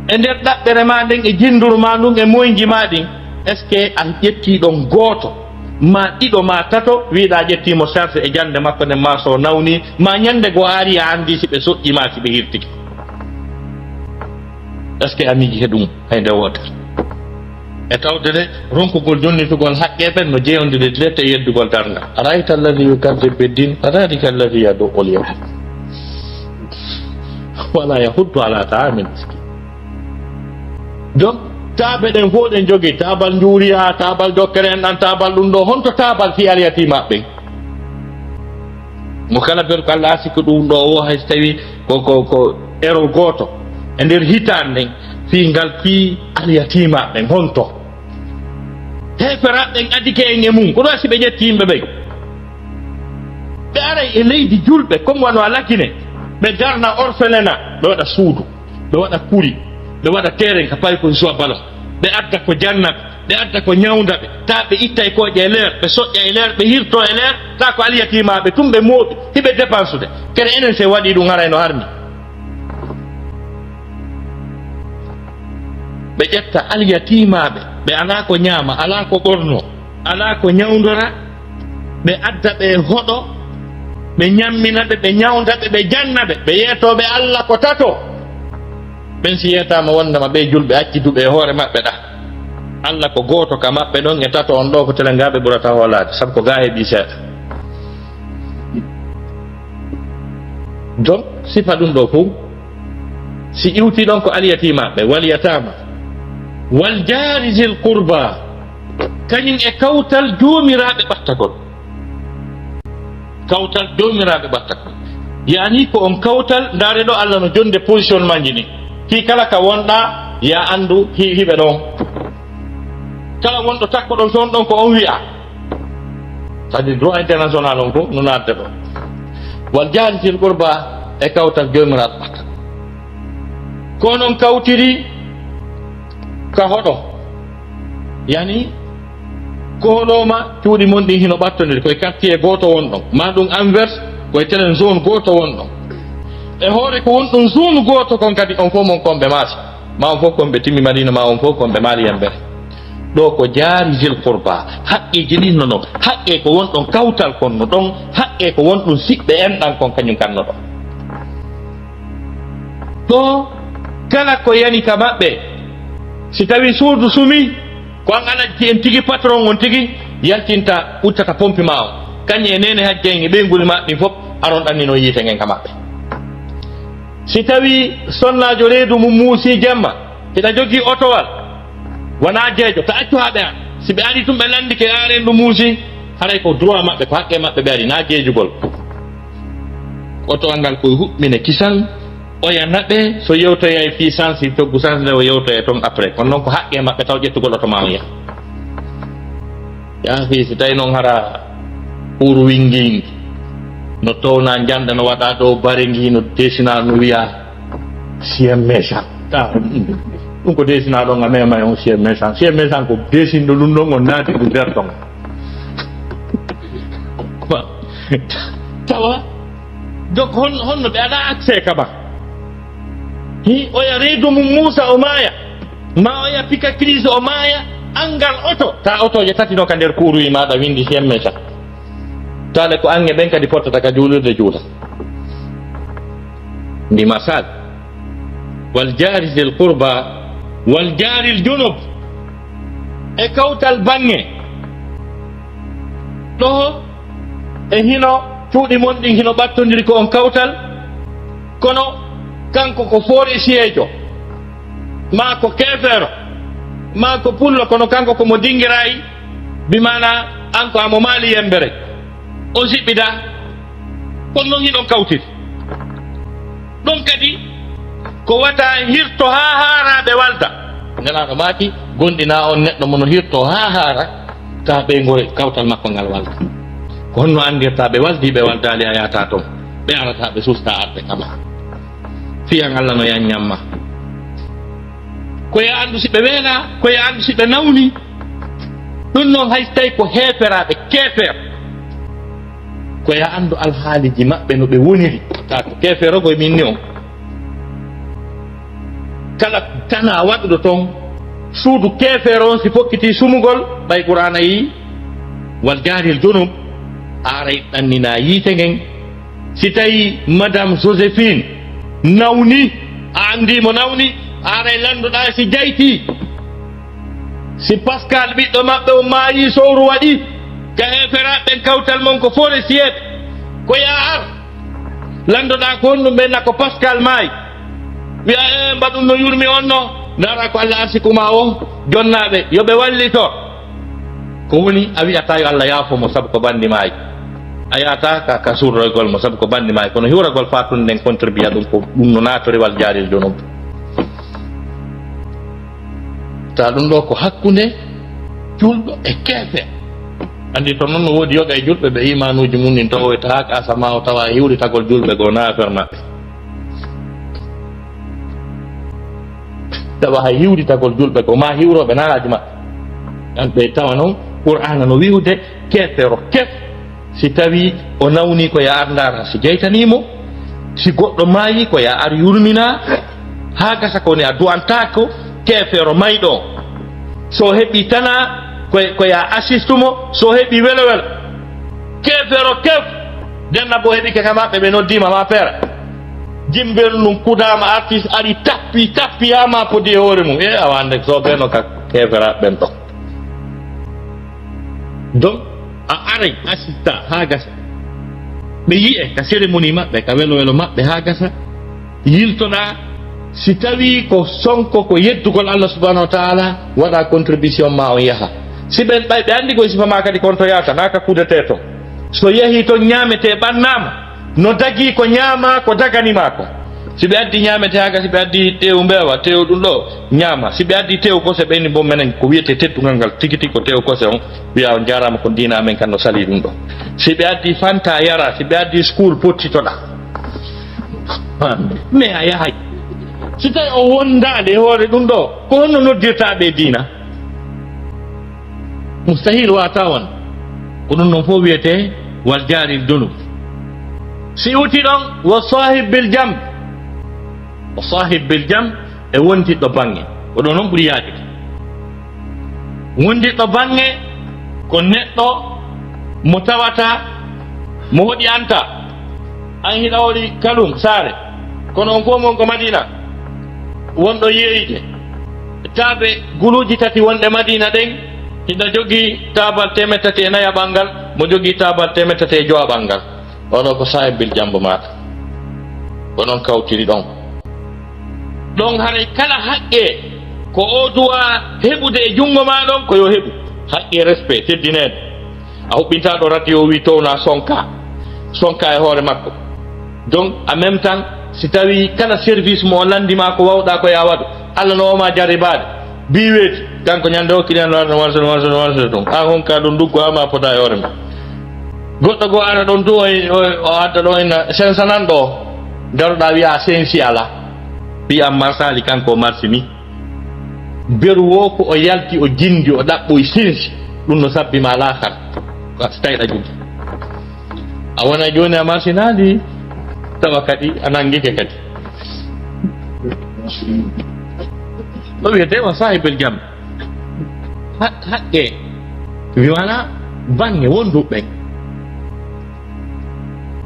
e nder ɗaɓɓere ma nden e jinduru ma ndun e moyji ma ɗin est ce que a ƴettiɗon gooto ma ɗiɗo ma tato wiiɗa ƴettimo charge e jande makko nden ma so nawni ma ñande go ari a andi si ɓe soƴƴima si ɓe hirtiki est ce que a miiji he ɗum hay nde wotere e tawde de ronkugol jonnitugol haqqe ɓen no jeyondide direct e yeddugol darngal arayta alladi yukadib biddin fadhalika alladi yadu ol yawm wala yahuddu ala taamin miskin donc taaɓe ɗen fof ɗen jogii taabal njuuriya taabal jokkere en ɗan taabal ɗum ɗo honto taabal fi alyatimaɓe ɓen mo kala ber ko Allah sikki ɗum ɗo o hay so tawi ko erol gooto e nder hitande nden fi ngal fi alyatimaɓe ɓen honto heferaɓe ɓen adike en e mum ko ɗo si ɓe ƴetti yimɓe ɓen ɓe aray e leydi julɓe comme wano a lakine ɓe darna orphelina ɓe waɗa suudu ɓe waɗa kuri ɓe waɗa terrain ka pay koye joie ballon ɓe adda ko jannaɓe ɓe adda ko ñawdaɓe ta ɓe itta e koƴe e leer ɓe soƴƴa e leer ɓe hirto e leer ta ko alyatimaɓe tum ɓe mooɓi hiɓe dépense ude kene enen se waɗi ɗum haray no harmi ɓe ƴetta alyatimaɓe ɓe ala ko ñaama ala ko ɓorno ala ko ñawdora ɓe adda ɓe hoɗo ɓe ñammina ɓe ɓe ñawda ɓe ɓe janna ɓe ɓe yeetoɓe Allah ko tato ɓen si yeetama wondema ɓe julɓe acciduɓe e hoore maɓɓe ɗa Allah ko gooto ka maɓɓe ɗon e tato on ɗo ko telengaɓe ɓurata hoolade sabu ko ga heeɓi seeɗa donc sifa ɗum ɗo fof si iwti ɗon ko alyatimaɓe wal yatama wal jari zil qurba kañum e kawtal joomiraɓe ɓattagol kawtal joomiraɓe ɓattagol yani ko on kawtal ndaare ɗo Allah no jonde position manji ni ki kala ka wonɗa ya andu hiɓe ɗon kala wonɗo takko ɗon toon ɗon ko on wi'a c'est-à-dire droit international on fof no nadde ɗo wal jari zil qurba e kawtal joomiraɓe ɓattagol ko non kawtiri ka hoɗo yani ko hoɗoma cuuɗi mon ɗin hino ɓattodiri koye quartier goto wonɗon ma ɗum Anvers koye telen zone goto wonɗon e hoore ko wonɗon zone goto kon kadi on fof mon komɓe maasi ma on fof komɓe timmi Madina ma on fof komɓe maali yembere ɗo ko jaari zil qurba haqqeji ɗin nono haqqe ko wonɗon kawtal kon no ɗon haqqe ko wonɗum siɓɓe enɗan kon kañum kanno ɗon ɗo kala ko yani ka maɓɓe si tawi suudu sumi ko an aɗa en tigi patron on tigi yaltinta uttata pompi ma o kañƴe e nene hajjayni ɓeyguli maɓɓe fof aron ɗannino yiite ngen ka maɓɓe si tawi sonnajo reedu mum muusi jemma hiɗa jogii otowal wona jeejo ta accu ha ɓe an si ɓe ari tum ɓe landike aren ndu muusi haray ko droit maɓɓe ko haqqe maɓɓe ɓe ari na jeejugol otowal ngal koye huɓɓine kisan oya naɓe so yewtoya fi sansi toggu sansi nde o yewtoya toon après kono noon ko haqqe maɓɓe taw ƴettugol oto ma o yaha yaafi si tawi noon hara pour wingingi no towna janda no waɗa ɗo barengi no desina no wiya siem méchant ɗum ko desina ɗon a mema on siem méchant ko desinɗo ɗum ɗon on naati ɗum nder ɗon tawa donc honno ɓe aɗa accès kaba hi oya reedu mum Moussa o maaya ma oya pika crise o maaya angal oto ta otoje tati no ka nder kuuruyi maɗa windi siem méchant tale ko ange ɓen kadi pottata ka juulirde juuta ndi masal wal jari zil qurba wal jari l junub e kawtal bange ɗo e hino cuuɗi mon ɗin hino ɓattodiri ko on kawtal kono kanko ko forestier ma ko kefero ma ko pullo kono kanko komo dingirayi bimana an ko amo maali yembere o siɓɓida kon noon hiɗon kawtiri ɗon kadi ko wata hirto ha haaraɓe walda nelaɗo maaki gonɗina on neɗɗo mono hirto ha haara ta ɓe gore kawtal makko ngal walda ko honno andirta ɓe waldi ɓe waldali a yata toon ɓe arata ɓe susta arɓe kama fiyan Allah no yan ñamma koye andu si ɓe weela koye andu si ɓe nawni ɗum noon hay tawi ko heeferaɓe kefer koye andu alhaaliji maɓɓe no ɓe woniri ta ko keferogoye min ni on kala tana waɗuɗo toon suudu kefere on si fokkiti sumugol ɓay qur'ana yi wal jaril junub aray ɗannina yiite ngen si tawi madame Joséphine nawni a andimo nawni aray landuɗa si jayti si Pascal ɓiɗɗo maɓɓe o maayi sowru waɗi ka heferaɓe kawtal mon ko forestier ko ya ar landuɗa ko honɗum ɓenna ko Pascal maayi wiya e mbaɗum no yurmi on no dara ko Allah arsikuma o jonnaɓe yoɓe wallito ko woni a wi'ata yo Allah yaafomo saabu ko bandi maayi a yata ka surrogol mo saabu ko bandi maayi kono hiwragol fatunde nden contribua ɗum ko ɗum no natori wal jaril junub ta ɗum ɗo ko hakkunde julɗo e keefe andi to noon no woodi yoga e julɓe ɓe imanuji mum nin tawoyta ka asama o tawa hiwritagol julɓe go nafere maɓɓe tawa hay hiwritagol julɓe go ma hiwroɓe naraji maɓɓe an ɓe tawa noon qur'ana no wiwde kefero kef si tawi o nawni ko ya ar ndara si jeytanimo si goɗɗo maayi ko ya ar yurmina ha gasa kone a du'antako kefero mayɗo so heɓi tana ko ya assistumo so heɓi welo welo kefero kef denna bo heɓi keka maɓɓe ɓe noddima ma feere jimbel num kudama artiste ari tappi yama podi e hoore mum awande so ɓeno ka keferaɓe ɓen ɗo donc a aray assista ha gasa ɓe yi'e ka cérémonie maɓɓe ka welo welo maɓɓe ha gasa yiltoɗa si tawi ko sonko ko yeddugol Allah subhanahu wa ta'ala waɗa contribution ma on yaha si ɓen ɓay ɓe andi koye sifama kadi konto yata naka kudete to so yehi to ñamete ɓannama no dagi ko ñaama ko daganima ko si ɓe addi ñamete haga si ɓe addi tew mbewa tew ɗum ɗo ñaama si ɓe addi tew kose ɓeyni bo menen ko wiyete teddugal ngal tigi tigi ko tew kose on wiya on jarama ko dina amen kan no sali ɗum ɗo si ɓe addi fanta yara si ɓe addi school pottitoɗa mais a yahay si tawi o wondade hoore ɗum ɗo ko honno noddirtaɓe dina mustahil wata won ko ɗum noon fof wiyete wal jaril dunub si uti ɗon wo sahib bil jam o sahib bil jam e wondiɗɗo bange ko ɗo noon ɓuuri yaadide wondiɗɗo bange ko neɗɗo mo tawata mo hoɗi anta an hiɗa hoɗi kalum saare kono on fof mon ko madina wonɗo yeeyde taaɓe guluuji tati wonɗe madina ɗen hiɗa jogii taabal temetati e naya ɓanngal mo jogii taabal temetati e jowa ɓanngal oɗo ko sahibil jambo maɗa ko noon kawtiri ɗon ɗon haray kala haqqe ko o duwa heɓude e junngo ma ɗon ko yo heɓu haqqe respect teddineede a huɓɓintaɗo radio wi towna sonka e hoore makko donc en même temps si tawi kala service mo landima ko wawɗa ko ya waɗu Allah no woma jaribade biweeti kanko ñande o kiɗen warsa ɗum an honka ɗum duggo ama pota e hoore ma goɗɗo goo ara ɗon du o adda ɗo en sensanan ɗo daroɗa wiya sensi ala wiya marsali kanko marsini beru wo ko o yalti o jindi o ɗaɓɓoy sensi ɗum no sabbima lakar ko so tawi ɗa jogui a wona joni a marsinadi tawa kadi a nanguike kadi ɗo wiyetema sahibel jam haqqe wiwana bange wonduɓe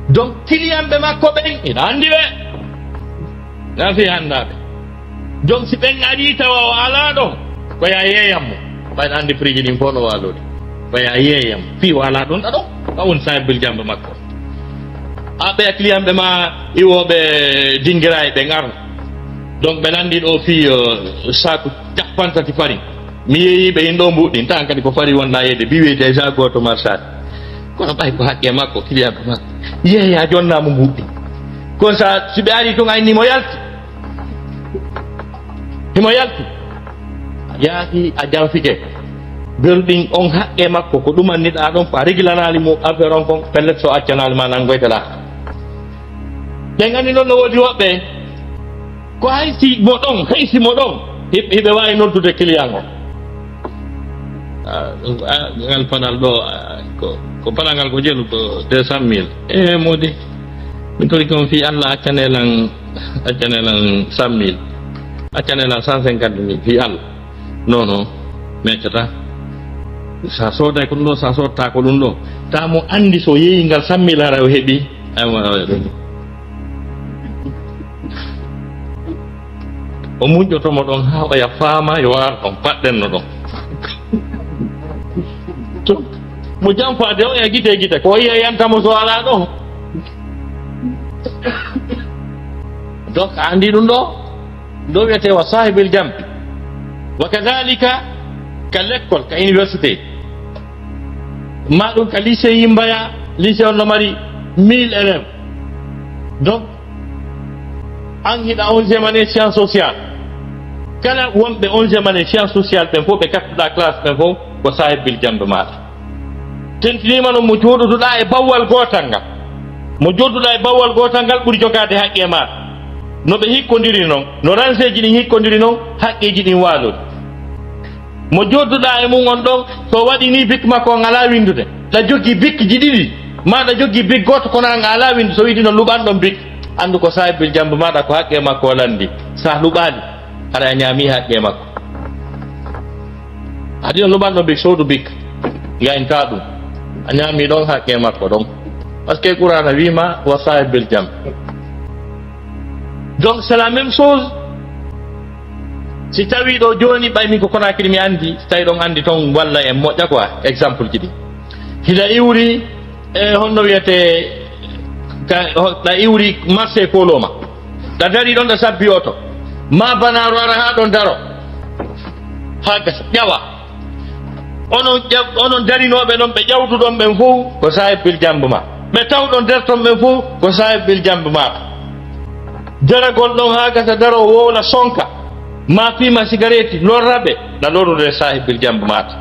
donc kiliyanɓe makko ɓen ina andi ɓe nafi handaɓe donc si ɓen ari tawa o ala ɗon koya yeeyammo ɓayɗa andi prix ji ɗin fof no walode koya yeeyammo fi o ala ɗon ɗaɗo a woni sahibel jamɓe makko a ɓe client ma iwoɓe dingiraye ɓe ngar donc ɓe nandi ɗo fi saku capantati fari mi yeeyiɓe hin ɗo mbuɗɗin tan kadi ko fari wonɗa yeyde biwe déjà goto marchade kono ɓay ko haqqe makko client ɓe makko yeeya jonnamo mbuɗɗi kono sa si ɓe ari tun ayni mo yalti himo yalti yaahi a janfike belɗin on haqqe makko ko ɗumanniɗa ɗon ko a régulanali mo affaire on kon pellet so accanali ma nangoytela ɓe gandi noon no woodi woɓɓe ko haysi mo ɗon haysi mo ɗon hiɓe wawi noddude client o ngal panal ɗo ko panal ngal ko jeelu ko 200 000 modi min tori kon fi Allah accanelan 100 000 accanelan 150 000 fi Allah non meccata sa sooda ko ɗum ɗo sa sotta ko ɗum ɗo ta mo andi so yeeyi ngal 100 000 hara o heeɓi o muƴƴotomo ɗon ha oya faama yo ar ɗon paɗɗenno ɗon mo janfade o e gite ko yeyantamo so ala ɗo donc a andi ɗum ɗo wiyete wa sahibil jambi wa kadhalika ka l'école ka université ma ɗum ka lycée yimbaya lycée on no mari 1000 élèves donc an hiɗa 11e année science sociale kala wonɓe 11e année science sociale ɓen fof ɓe kattuɗa classe ɓen fof ko sahibil jambe maɗa tentinima noon mo joɗotoɗa e bawwal gotal ngal mo joɗoɗa e bawwal gotal ngal ɓuuri jogade haqqe maɗa no ɓe hikkodiri noon no ranseji ɗin hikkodiri noon haqqeji ɗin walode mo jodduɗa e mum on ɗon so waɗi ni bik makko on ala windude ɗa jogui bikji ɗiɗi maɗa jogui bik goto kono an ala windu so wiɗi no luɓanɗon bik andu ko sahibil jambe maɗa ko haqqe makko o landi sa luɓali haɗa a ñaami haqqe makko adi on luɓanɗo bik sowdu bik gaynta ɗum a ñaami ɗon haqqe makko ɗon par ce que qur'ana wima wa sahibil jam. Donc c'est la même chose si tawi ɗo joni ɓaymi ko Conakry mi andi so tawi ɗon andi toon walla en moƴƴa quoi exemple ji ɗi hiɗa iwri e honno wiyete ɗa iwri marché koloma ɗa dari ɗon ɗa sabbi oto ma banaro ara ha ɗon daro ha gasa ƴawa onon darinoɓe ɗon ɓe ƴawduɗon ɓen fof ko sahibil jambe ma ɓe tawɗon nder ton ɓen fof ko sahibil jambe maɗa daragol ɗon ha gasa daro wowla sonka ma fima cigarette lorraɓe na lorrude sahibil jambe maɗa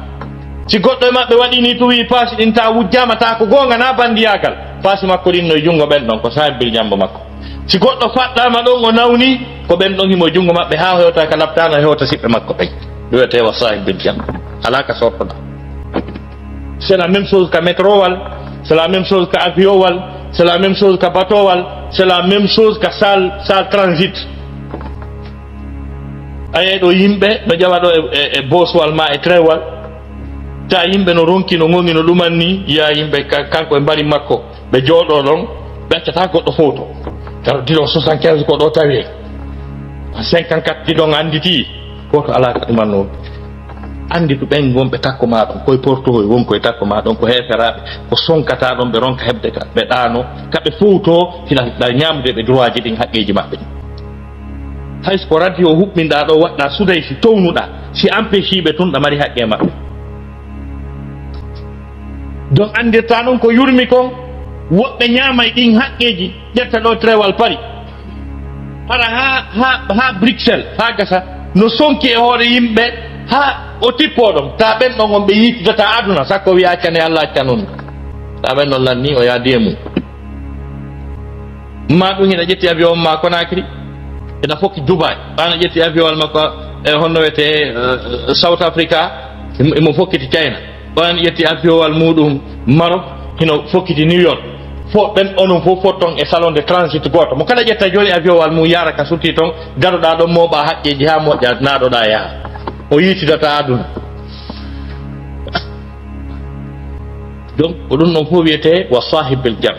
si goɗɗo e maɓɓe waɗini to wi paasi ɗin ta wujjama ta ko gonga na bandiyagal paasi makko ɗin no jungo ɓen ɗon ko sahibil jambe makko si goɗɗo faɗɗama ɗon o nawni ko ɓen ɗon himo jungo maɓɓe ha hewta ka laɓtano hewta siɓɓe makko ɓen ɗoyete wa sahibil jambe ala ka sortoɗa. C'est la même chose ka métrowal, c'est la même chose ka avion wal, c'est la même chose ka bateau wal, c'est la même chose ka salle transit. Aye ɗo yimɓe no ƴawa ɗo e boswal ma e trewal ta yimɓe no ronki no gongi no ɗuman ni yiya yimɓe kanko e mbari makko ɓe jooɗo ɗon ɓe accata goɗɗo photo karo diɗon 75 ko ɗo tawi 54 diɗon anditi goto ala ka ɗumanno andi to ɓen gonɓe takko ma ɗon koye portoy wonkoye takko ma ɗon ko heferaɓe ko sonkata ɗon ɓe ronka heɓde ka ɓe ɗano kaɓe fowto hina ñamude ɓe droit ji ɗin haqqeji maɓɓe ɗin hayso ko radio huɓɓinɗa ɗo waɗɗa suday si townuɗa si empêchiɓe tun ɗa mari haqqe maɓɓe donc andirta noon ko yurmi kon woɓɓe ñamay ɗin haqqeji ƴetta ɗo trewal pari ara ha Bruxelles ha gasa no sonki e hoore yimɓe ha o tippoɗon ta ɓen ɗon on ɓe yitidata aduna sakko wiya accane Allah acca noon ta ɓen ɗon lanni o yaadi e mum ma ɗum hina ƴetti avion ma Conakry ina fokki Dubai ɓana ƴetti avion makko e honno wiyete South Africa imo fokkiti China ɓana ƴetti avion muɗum Maroc hino fokkiti New York fo ɓen onon fof fotton e salon de transit goto mo kala ƴetta joni avion mum yara ka sutti toon daroɗa ɗon moɓa haqqeji ha moƴƴa naɗoɗa yaha o yitidata aduna donc ko ɗum ɗon fof wiyete wa sahibil jam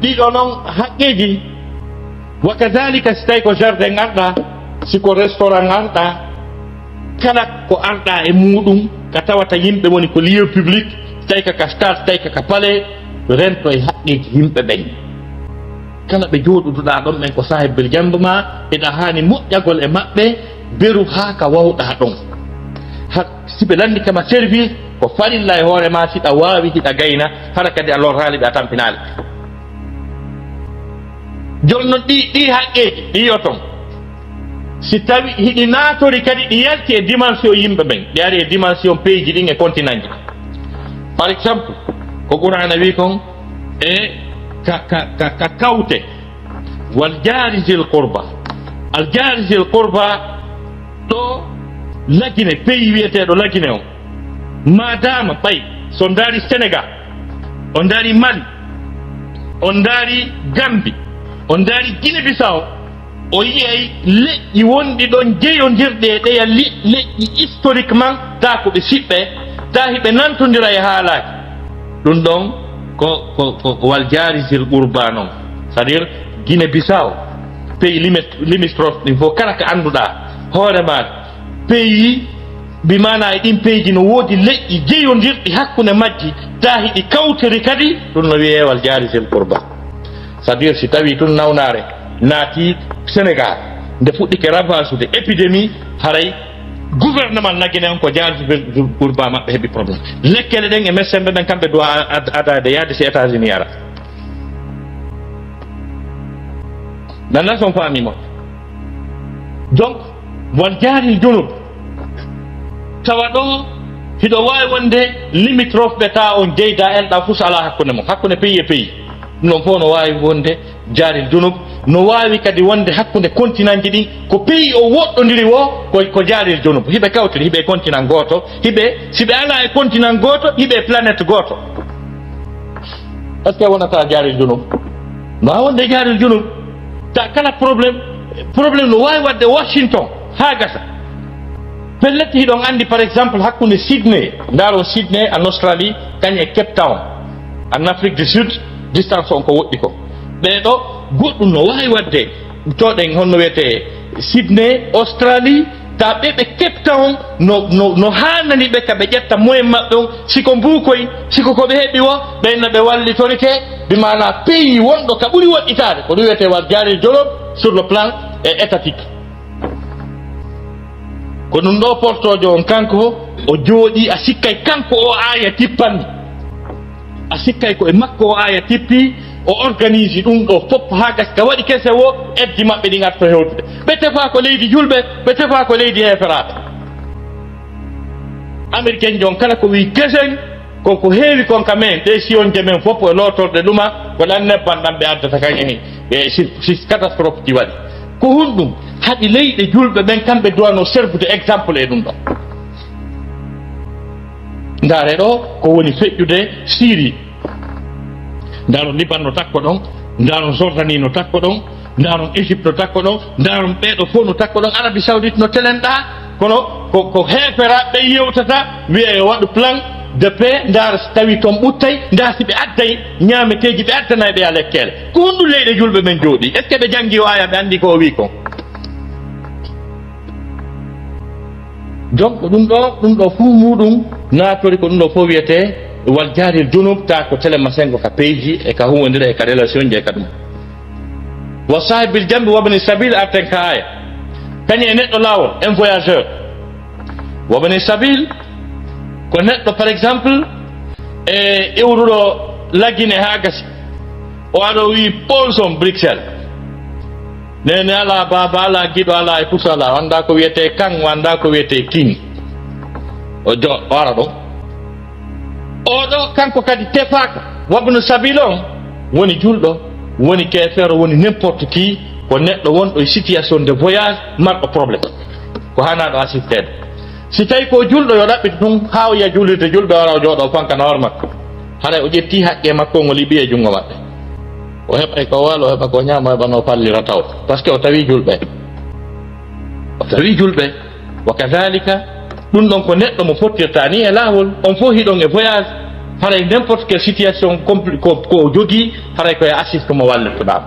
ɗiɗo noon haqqeji wa kadalika si tawi ko jardin arɗa siko restaurant arɗa kala ko arɗa e muɗum ka tawata yimɓe woni ko lieu public si tawi kaka stade si tawi kaka palais rento e haqqeji yimɓe ɓen kala ɓe jooɗuduɗa ɗon ɓen ko sahibil jambe ma eɗa hani moƴƴagol e maɓɓe beru ha ka wawɗa ɗon si ɓe landi kama service ko farilla e hoore ma siɗa wawi hiɗa gayna hara kadi a lorrali ɓe a tampinali joni noon ɗi haqqeji ɗiyo ton si tawi hiɗi natori kadi ɗi yalti e dimension yimɓe ɓen ɗi ari e dimension pays ji ɗin e continent ji par exemple ko qur'ana wi kon e ka kawte wal jari zil qurba al jari zil qurba ɗo lagine pays wiyeteɗo lagine o madama ɓay so daari Sénégal on daari Mali on daari Gambie on daari Guinée Bissau o yiyay leƴƴi wonɗi ɗon jeyodirɗe e ɗeya leƴƴi historiquement ta ko ɓe siɓɓe ta hiɓe nantodira e haalaji ɗum ɗon ko wal jari sil qurba noon c'est à dire Guinée Bissau pays limitrophe ɗin fof kala ko annduɗa hoore maɗa pays bimana e ɗin pays ji no woodi leƴƴi jeyodirɗi hakkunde majji ta hiɗi kawtiri kadi ɗum no wiye wal jari sil qurba c'est à dire si tawi tun nawnare naati Sénégal nde fuɗɗike ravasude épidémie haray gouvernement nagine on ko jaaltuɓe qurba maɓɓe heeɓi probléme lekkele ɗen e médecin ɓe ɓen kamɓe doit adade yaade si États-Unis ara nana son famimo donc won jaaril junub tawa ɗo hiɗo wawi wonde limitrophe ɓe ta on jeyda elɗa fus ala hakkude mum hakkude pays e pays ɗum ɗon fof no wawi wonde jaaril junub no wawi kadi wonde hakkude continent ji ɗin ko pays o woɗɗodiri wo ko jaaril junub hiɓe kawtiri hiɓe continent goto hiɓe siɓe ala e continent goto hiɓe planète goto est ce que wonata jaaril junub no wawi wonde jaaril junub ta kala probléme no wawi wadde Washington ha gasa pelleti hiɗon andi par exemple hakkunde Sydney, ndaro Sydney en Australie kañum e Cape Town en Afrique du Sud, distance on ko woɗɗi ko ɓeɗo goɗɗum no wawi wadde toɗen honno wiyete Sydney Australie ta ɓe Cape Town no hanani ɓe ka ɓe ƴetta moyen maɓɓe on siko mbukoy siko koɓe heeɓi o ɓenno ɓe wallitorike bi mana pays wonɗo ka ɓuuri woɗɗitade ko ɗum wiyete wal jaari jolof sur le plan étatique ko ɗum ɗo portojo on kanko o jooɗi a sikkay kanko o aya tippandi a sikkay ko e makko o aya tippi o organise ɗum ɗo fopp ha gasi ka waɗi kese o eddi maɓɓe ɗi garto hewtude ɓe tefa ko leydi julɓe ɓe tefa ko leydi heferaɓe américain jon kala ko wi kesen konko heewi kon ka men ɗe siyonje men fopp e lotorde ɗuma ko ɗan nebban ɗan ɓe addata kañeni e si catastrophe ji waɗi ko hunɗum haɗi leyɗe julɓe ɓen kamɓe duwano servude exemple e ɗum ɗo ndaare ɗo ko woni feƴƴude Syrie ndaron Liban no takko ɗon ndaron Jordanie no takko ɗon ndaron Égypte no takko ɗon ndaron ɓeɗo fof no takko ɗon Arabie Saoudite no telenɗa kono ko heferaɓe yewtata wiye yo waɗu plan de paix ndar so tawi toon ɓuttay nda si ɓe adday ñameteji ɓe addanayi ɓe a lekkele ko honɗum leyɗe julɓe men jooɗi est ce que ɓe janggi o aya ɓe andi ko o wi kon donc ɗum ɗo fuu muɗum natori ko ɗum ɗo fof wiyete wal jaaril junub ta ko telema sengo ka peyji e ka huwodira e ka relation je ka ɗum wa sahibil jambi wabni sabil arten ka aya kañum e neɗɗo lawol un voyageur wabni sabil ko neɗɗo par exemple e iwruɗo laggine ha gasi o aɗo wi Paulson Bruxelles nene ala baba ala giɗo ala e puso ala wanda ko wiyete kan wanda ko wiyete king o ara ɗo oɗo kanko kadi tefaka wabnu sabil on woni julɗo woni kefero woni n'importe qui ko neɗɗo wonɗo e situation de voyage marɗo probléme ko hanaɗo assistede si tawi ko julɗo yo ɗaɓɓita ɗum ha o yiya julirde julɓe wara o jooɗo o fanka nawar makko haɗa o ƴetti haqqe makko ngo liɓi e jungo maɓɓe o heɓay ko walo o heɓa ko ñama o heɓano pallira taw par ce que o tawi julɓe wa kadalika ɗum ɗon ko neɗɗo mo fottirta ni e laawol on fof hiɗon e voyage haray n'importe quelle situation ko o jogii haray koye assiste mo wallitoɗa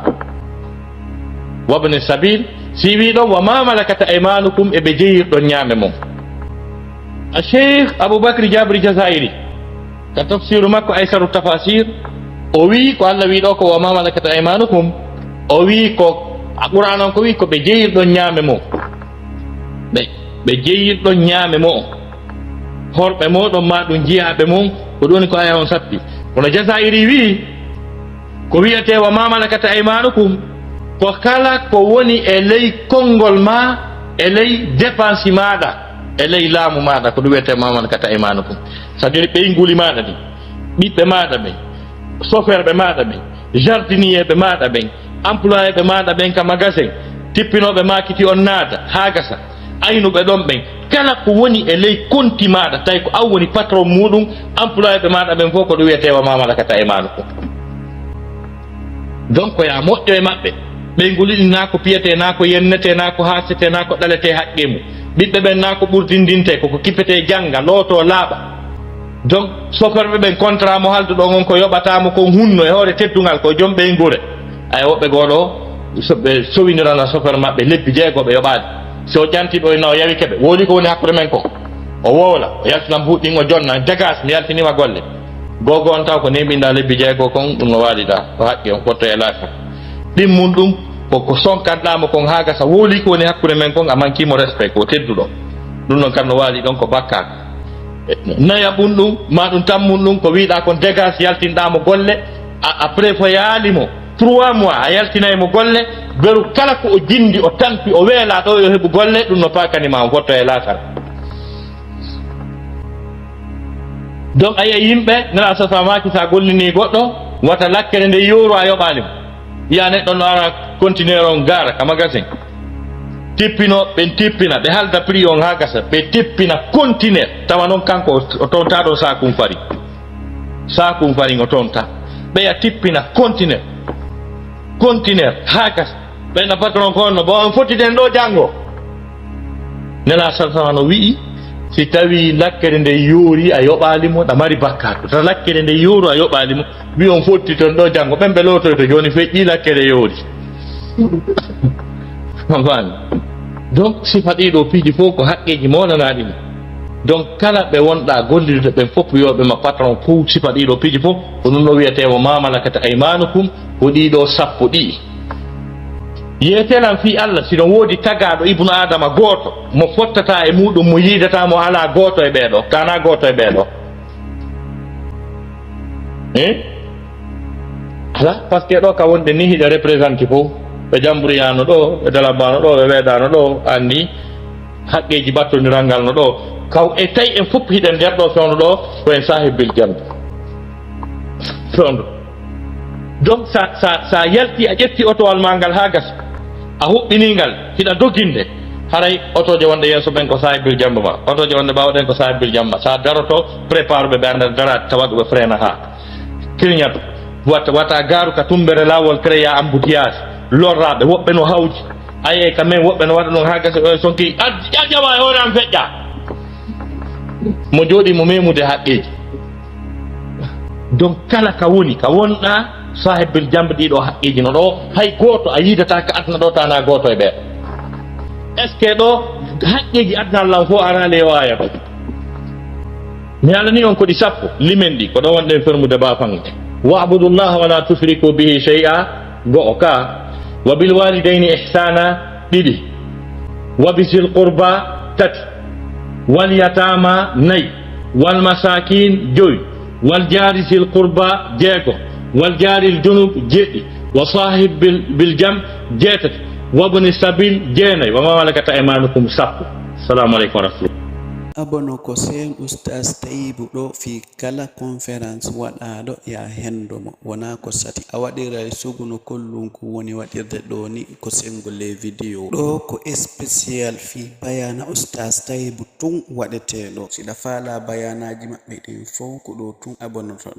wabne sabil si wi ɗon wa ma malakata aymanukum eɓe jeyirɗon ñaame mum a cheikh aboubacry jabri jasairi ka tafsiru makko aysaru tafasir o wi ko Allah wi ɗo ko wa ma malakata aymanukum o wi ko qur'an on ko wi ko ɓe jeyirɗon ñaame mum ɓe jeyirɗon ñaame mo horɓe moɗon ma ɗum jiyaɓe mum ko ɗoni ko aya on sappi kono jasairi wi ko wiyete wa ma malakata aymanukum ko kala ko woni e ley konngol ma e ley dépense maɗa e ley laamu maɗa ko ɗum wiyete ma malakata aymanukum c'est à dire ɓeyguli maɗa ɗi ɓiɓɓe maɗa ɓen chauffeur ɓe maɗa ɓen jardinier ɓe maɗa ɓen employé ɓe maɗa ɓen ka magasin tippinoɓe makiti on naata ha gasa aynuɓe ɗon ɓen kala ko woni e ley konti maɗa tawi ko an woni patron muɗum employé ɓe maɗa ɓen fof ko ɗum wiyete wa ma malakata aymanukum donc ya moƴƴo e maɓɓe ɓeynguli na ko piyete na ko yennete na ko hasete na ko ɗalete haqqe mum ɓiɓɓe ɓen na ko ɓurdindinte koko kippete jangga looto laaɓa donc chauffeur ɓen contrat mo halduɗon on ko yoɓatamo kon hunno e hoore teddugal ko joom ɓeygure ay woɓɓe goɗo ɓe sowinirana chauffeur maɓɓe lebbi jeegoɓe yoɓade so ƴantiɓe no yawi keɓe wooli ko woni hakkude men ko o wowla o yaltinam huuɗɗin o jonna dégage mi yaltinima golle gogo on taw ko neminɗa lebbi jeego kon ɗum no waaliɗa ko haqqe on ɓotto e laafi ɗimmum ɗum koko sonkanɗamo kon ha gasa wooli ko woni hakkude men kon a manquimo respect ko tedduɗo ɗum ɗon kam no waali ɗon ko bakkaka naya ɓum ɗum ma ɗum tammum ɗum ko wiɗa kon dégage yaltinɗamo golle après fo yaalimo 3 mois a yaltinaymo golle beru kala ko o jindi o tampi o weela ɗo yo heɓu golle ɗum no pakanima on fotto e laatal donc aya yimɓe nana so famaki sa gollini goɗɗo wata lakkere nde yoru a yoɓanimo yiya neɗɗo no ara continuer on gara ka magasin tippino ɓen tippina ɓe halda prix on ha gasa ɓe tippina continue tawa noon kanko o tonta ɗo sakum farin o tonta ɓeya tippina continue ha gasa ɓeyna patron ko onno bo on fottiten ɗo janggo nela salsama no wi'i si tawi lakkere nde yoori a yoɓalimo ɗa mari bakkat to lakkere nde yooru a yoɓalimo wi on fotti ton ɗo janngo ɓemɓe lotoyto joni feƴƴi lakkere yoori fami donc sifa ɗiɗo piiji fof ko haqqeji monanaɗi mum donc kala ɓe wonɗa gollirde ɓen fof wiyoɓe ma patron fof sifa ɗiɗo piiji fof ko ɗum ɗo wiyetemo mamalakata aymanukum ko ɗiɗo sappo ɗi yetelan fi Allah sino woodi tagaɗo ibnu adama gooto mo fottata e muɗum mo yiidata mo ala gooto e ɓeeɗo kana gooto e ɓeeɗo ala par ce que ɗo ka wonde ni hiɗe représenté fof ɓe jambouriyano ɗo ɓe dalabano ɗo ɓe weedano ɗo anni haqqeji battodirangal no ɗo kaw e tawi en fof hiɗen nder ɗo fewno ɗo ko en sahibil jambe fewndo donc sa yalti a ƴetti otowal ma ngal ha gasa a huɓɓiningal hiɗa doginde haray otoje wonde yeeso ɓen ko sahibil jambe ma otoje wonde ɓawɗen ko sahibil jambe ma sa daroto prépare ɓe ɓe darade tawaɗo ɓe freina ha kirñato wata garu ka tumbere lawol créa embouteillage lorraɓe woɓɓe no hawji aye quand même woɓɓe no waɗa ɗum ha gasa sonki ƴaƴƴawa e hoore am feƴƴa mo jooɗi mo memude haqqeji donc kala ka woni ka wonɗa sahibil jambe ɗiɗo haqqeji no ɗo hay goto a yidata ka adna ɗo tana goto e ɓeeɗo est ce que ɗo haqqeji adna Allah fof arale e waya ɗo mi alani on ko ɗi sappo limen ɗi ko ɗo wonɗen fermude bafange wa'budullaha wala tushriku bihi shay'a go'o ka wa bil walidayni ihsana ɗiɗi wa bizil qurba tati wal yatama nayi wal masakin joyi wal jari zil qurba jeego wal jari l junub jeɗɗi wa sahib bil jam jeetati wabni sabil jeenayi wa ma malakata aymanukum sappo. Assalamu aleykum wa rahmatullah. abono ko sen oustas Taibou ɗo fi kala conférence waɗaɗo ya hendomo wona ko sati a waɗira suguno kollunku woni waɗirde ɗo ni ko sengole vidéo ɗo ko spécial fi bayana oustas Taibou tun waɗeteɗo siɗa faala bayanaji maɓɓe ɗin fof ko ɗo tun abonoto.